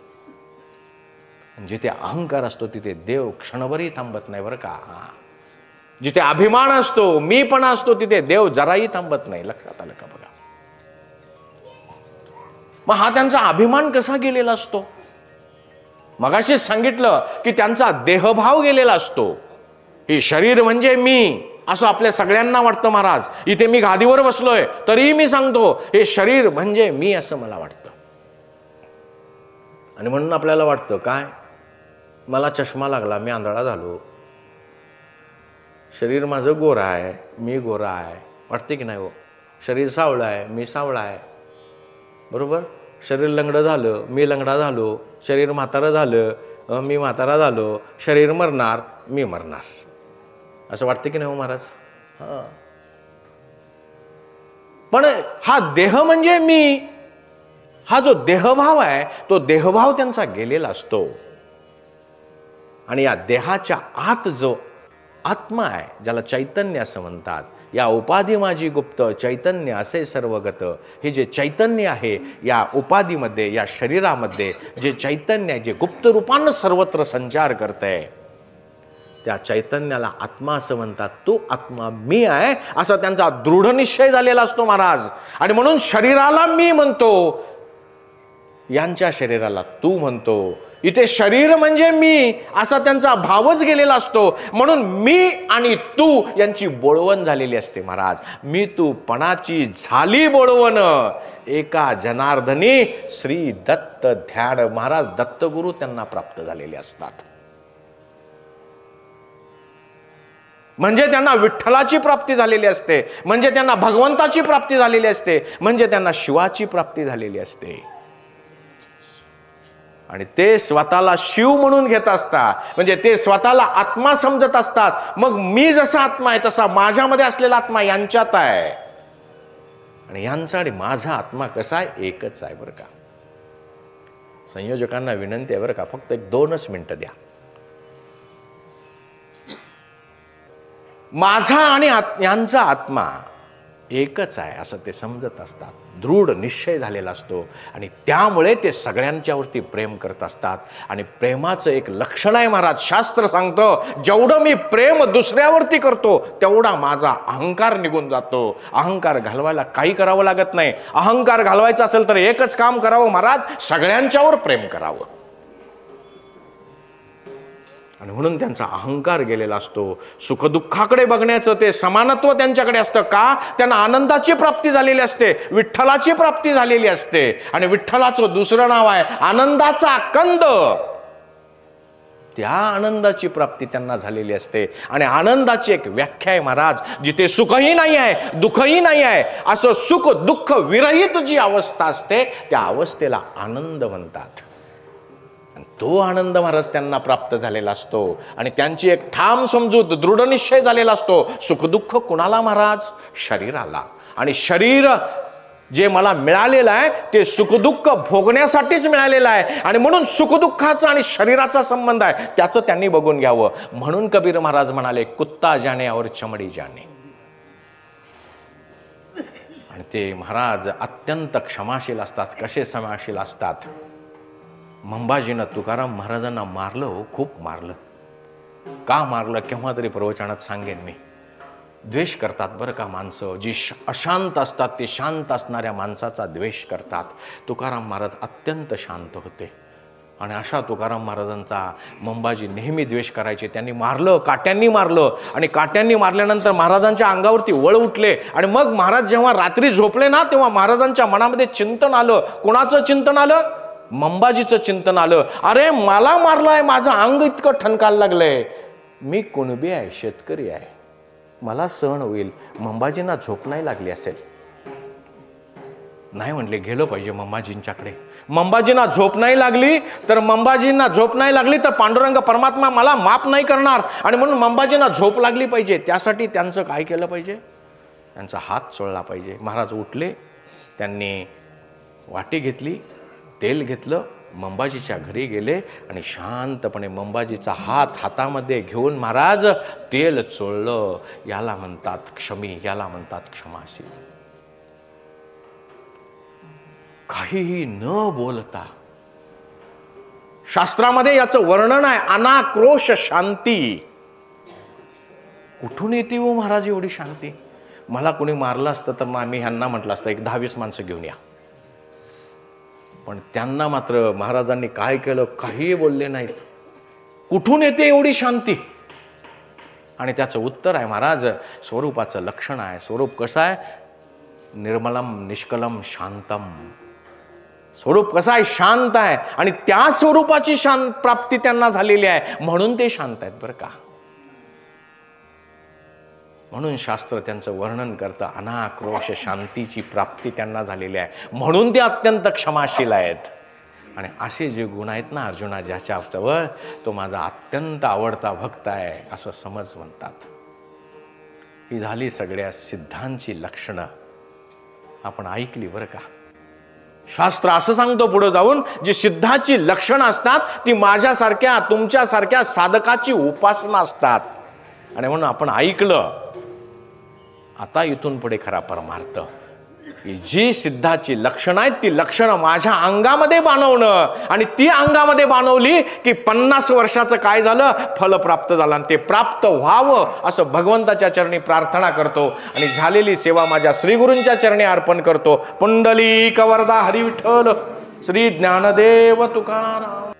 जिथे अहंकार असतो तिथे देव क्षणभरही थांबत नाही बरं का. जिथे अभिमान असतो, मीपणा असतो, तिथे देव जराही थांबत नाही. लक्षात आलं का बघा. मग हा त्यांचा अभिमान कसा गेलेला असतो? मगाशी सांगितलं की त्यांचा देहभाव गेलेला असतो. हे शरीर म्हणजे मी असं आपल्या सगळ्यांना वाटतं महाराज. इथे मी गादीवर बसलोय तरीही मी सांगतो हे शरीर म्हणजे मी असं मला वाटतं. आणि म्हणून आपल्याला वाटतं काय, मला चष्मा लागला, मी आंधळा झालो. शरीर माझं गोरा आहे, मी गोरा आहे, वाटते की नाही हो? शरीर सावळं आहे, मी सावळा आहे, बरोबर? शरीर लंगडं झालं, मी लंगडा झालो. शरीर म्हातारं झालं, मी म्हातारा झालो. शरीर मरणार, मी मरणार, असं वाटतं की नाही हो महाराज? पण हा देह म्हणजे मी, हा जो देहभाव आहे तो देहभाव त्यांचा गेलेला असतो. आणि या देहाच्या आत जो आत्मा आहे, ज्याला चैतन्य असं म्हणतात, या उपाधी माझी गुप्त चैतन्य असे सर्वगत. हे जे चैतन्य आहे या उपाधीमध्ये, या शरीरामध्ये जे चैतन्य आहे, जे गुप्त रूपानं सर्वत्र संचार करतंय, त्या चैतन्याला आत्मा असं म्हणतात. तो आत्मा मी आहे असा त्यांचा दृढ निश्चय झालेला असतो महाराज. आणि म्हणून शरीराला मी म्हणतो, यांच्या शरीराला तू म्हणतो. इथे शरीर म्हणजे मी असा त्यांचा भावच गेलेला असतो. म्हणून मी आणि तू यांची बोळवण झालेली असते महाराज. मी तू पणाची झाली बोळवण. एका जनार्दनी श्री दत्त ध्यान. महाराज दत्तगुरु त्यांना प्राप्त झालेले असतात. म्हणजे त्यांना विठ्ठलाची प्राप्ती झालेली असते, म्हणजे त्यांना भगवंताची प्राप्ती झालेली असते, म्हणजे त्यांना शिवाची प्राप्ती झालेली असते. आणि ते स्वतःला शिव म्हणून घेत असतात, म्हणजे ते स्वतःला आत्मा समजत असतात. मग मी जसा आत्मा आहे तसा माझ्यामध्ये असलेला आत्मा यांच्यात आहे. आणि यांचा आणि माझा आत्मा कसा आहे? एकच आहे बरं का. संयोजकांना विनंती आहे बरं का, फक्त 2 मिनिटं द्या. माझा आणि यांचा आत्मा एकच आहे असं ते समजत असतात, दृढ निश्चय झालेला असतो आणि त्यामुळे ते सगळ्यांच्यावरती प्रेम करत असतात. आणि प्रेमाचं एक लक्षण आहे महाराज, शास्त्र सांगतं, जेवढं मी प्रेम दुसऱ्यावरती करतो तेवढा माझा अहंकार निघून जातो. अहंकार घालवायला काही करावं लागत नाही. अहंकार घालवायचा असेल तर एकच काम करावं महाराज, सगळ्यांच्यावर प्रेम करावं. आणि म्हणून त्यांचा अहंकार गेलेला असतो. सुखदुःखाकडे बघण्याचं ते समानत्व त्यांच्याकडे असतं. का? त्यांना आनंदाची प्राप्ती झालेली असते, विठ्ठलाची प्राप्ती झालेली असते. आणि विठ्ठलाचं दुसरं नाव आहे आनंदाचा कंद. त्या आनंदाची प्राप्ती त्यांना झालेली असते. आणि आनंदाची एक व्याख्या आहे महाराज, जिथे सुखही नाही आहे दुःखही नाही आहे, असं सुख दुःख विरहित जी अवस्था असते त्या अवस्थेला आनंद म्हणतात. तो आनंद महाराज त्यांना प्राप्त झालेला असतो. आणि त्यांची एक ठाम समजूत, दृढ निश्चय झालेला असतो. सुखदुःख कुणाला महाराज? शरीराला. आणि शरीर जे मला मिळालेलं आहे ते सुखदुःख भोगण्यासाठीच मिळालेलं आहे. आणि म्हणून सुखदुःखाचा आणि शरीराचा संबंध आहे, त्याचं त्यांनी बघून घ्यावं. म्हणून कबीर महाराज म्हणाले, कुत्ता जाणे और चमडी जाणे. आणि ते महाराज अत्यंत क्षमाशील असतात. कसे क्षमाशील असतात? मंबाजीनं तुकाराम महाराजांना मारलं हो, खूप मारलं. का मारलं केव्हा तरी प्रवचनात सांगेन मी. द्वेष करतात बरं का माणसं, जी अशांत असतात ते शांत असणाऱ्या माणसाचा द्वेष करतात. तुकाराम महाराज अत्यंत शांत होते. आणि अशा तुकाराम महाराजांचा मंबाजी नेहमी द्वेष करायचे. त्यांनी मारलं, काट्यांनी मारलं. आणि काट्यांनी मारल्यानंतर महाराजांच्या अंगावरती वळ उठले. आणि मग महाराज जेव्हा रात्री झोपले ना, तेव्हा महाराजांच्या मनामध्ये चिंतन आलं. कोणाचं चिंतन आलं? मंबाजीचं चिंतन आलं. अरे मला मारलाय, माझं अंग इतकं ठणकायला लागलंय, मी कुणबी आहे, शेतकरी आहे, मला सहन होईल. मंबाजींना झोप नाही लागली असेल. नाही म्हणले, गेलं पाहिजे मंबाजींच्याकडे. मंबाजींना झोप नाही लागली तर पांडुरंग परमात्मा मला माफ नाही करणार. आणि म्हणून मंबाजींना झोप लागली पाहिजे. त्यासाठी त्यांचं काय केलं पाहिजे? त्यांचा हात चोळला पाहिजे. महाराज उठले, त्यांनी वाटी घेतली, तेल घेतलं, मंबाजीच्या घरी गेले आणि शांतपणे मंबाजीचा हात हातामध्ये घेऊन महाराज तेल चोळलं. याला म्हणतात क्षमी, याला म्हणतात क्षमाशील. काहीही न बोलता. शास्त्रामध्ये याचं वर्णन आहे, अनाक्रोश शांती. कुठून येते हो महाराज एवढी शांती? मला कोणी मारलं असतं तर मी ह्यांना म्हटलं असतं, एक 10-20 माणसं घेऊन या. पण त्यांना मात्र महाराजांनी काय केलं? काही बोलले नाहीत. कुठून येते एवढी शांती? आणि त्याचं उत्तर आहे महाराज, स्वरूपाचं लक्षण आहे. स्वरूप कसं आहे? निर्मलम निष्कलम शांतम. स्वरूप कसं आहे? शांत आहे. आणि त्या स्वरूपाची प्राप्ती त्यांना झालेली आहे, म्हणून ते शांत आहेत बरं का. म्हणून शास्त्र त्यांचं वर्णन करतं, अनाक्रोश शांतीची प्राप्ती त्यांना झालेली आहे, म्हणून ते अत्यंत क्षमाशील आहेत. आणि असे जे गुण आहेत ना अर्जुना, ज्याच्याजवळ तो माझा अत्यंत आवडता भक्त आहे असं समज म्हणतात. ही झाली सगळ्या सिद्धांची लक्षणं. आपण ऐकली बरं का. शास्त्र असं सांगतो पुढे जाऊन, जी सिद्धाची लक्षणं असतात ती माझ्यासारख्या तुमच्यासारख्या साधकाची उपासना असतात. आणि म्हणून आपण ऐकलं. आता इथून पुढे खरा परमार्थ, जी सिद्धाची लक्षणं आहेत ती लक्षणं माझ्या अंगामध्ये बाणवणं. आणि ती अंगामध्ये बाणवली की 50 वर्षाचं काय झालं? फल प्राप्त झालं. आणि ते प्राप्त व्हावं असं भगवंताच्या चरणी प्रार्थना करतो. आणि झालेली सेवा माझ्या श्रीगुरूंच्या चरणी अर्पण करतो. पुंडलिक वरदा हरी विठ्ठल, श्री ज्ञानदेव तुकाराम.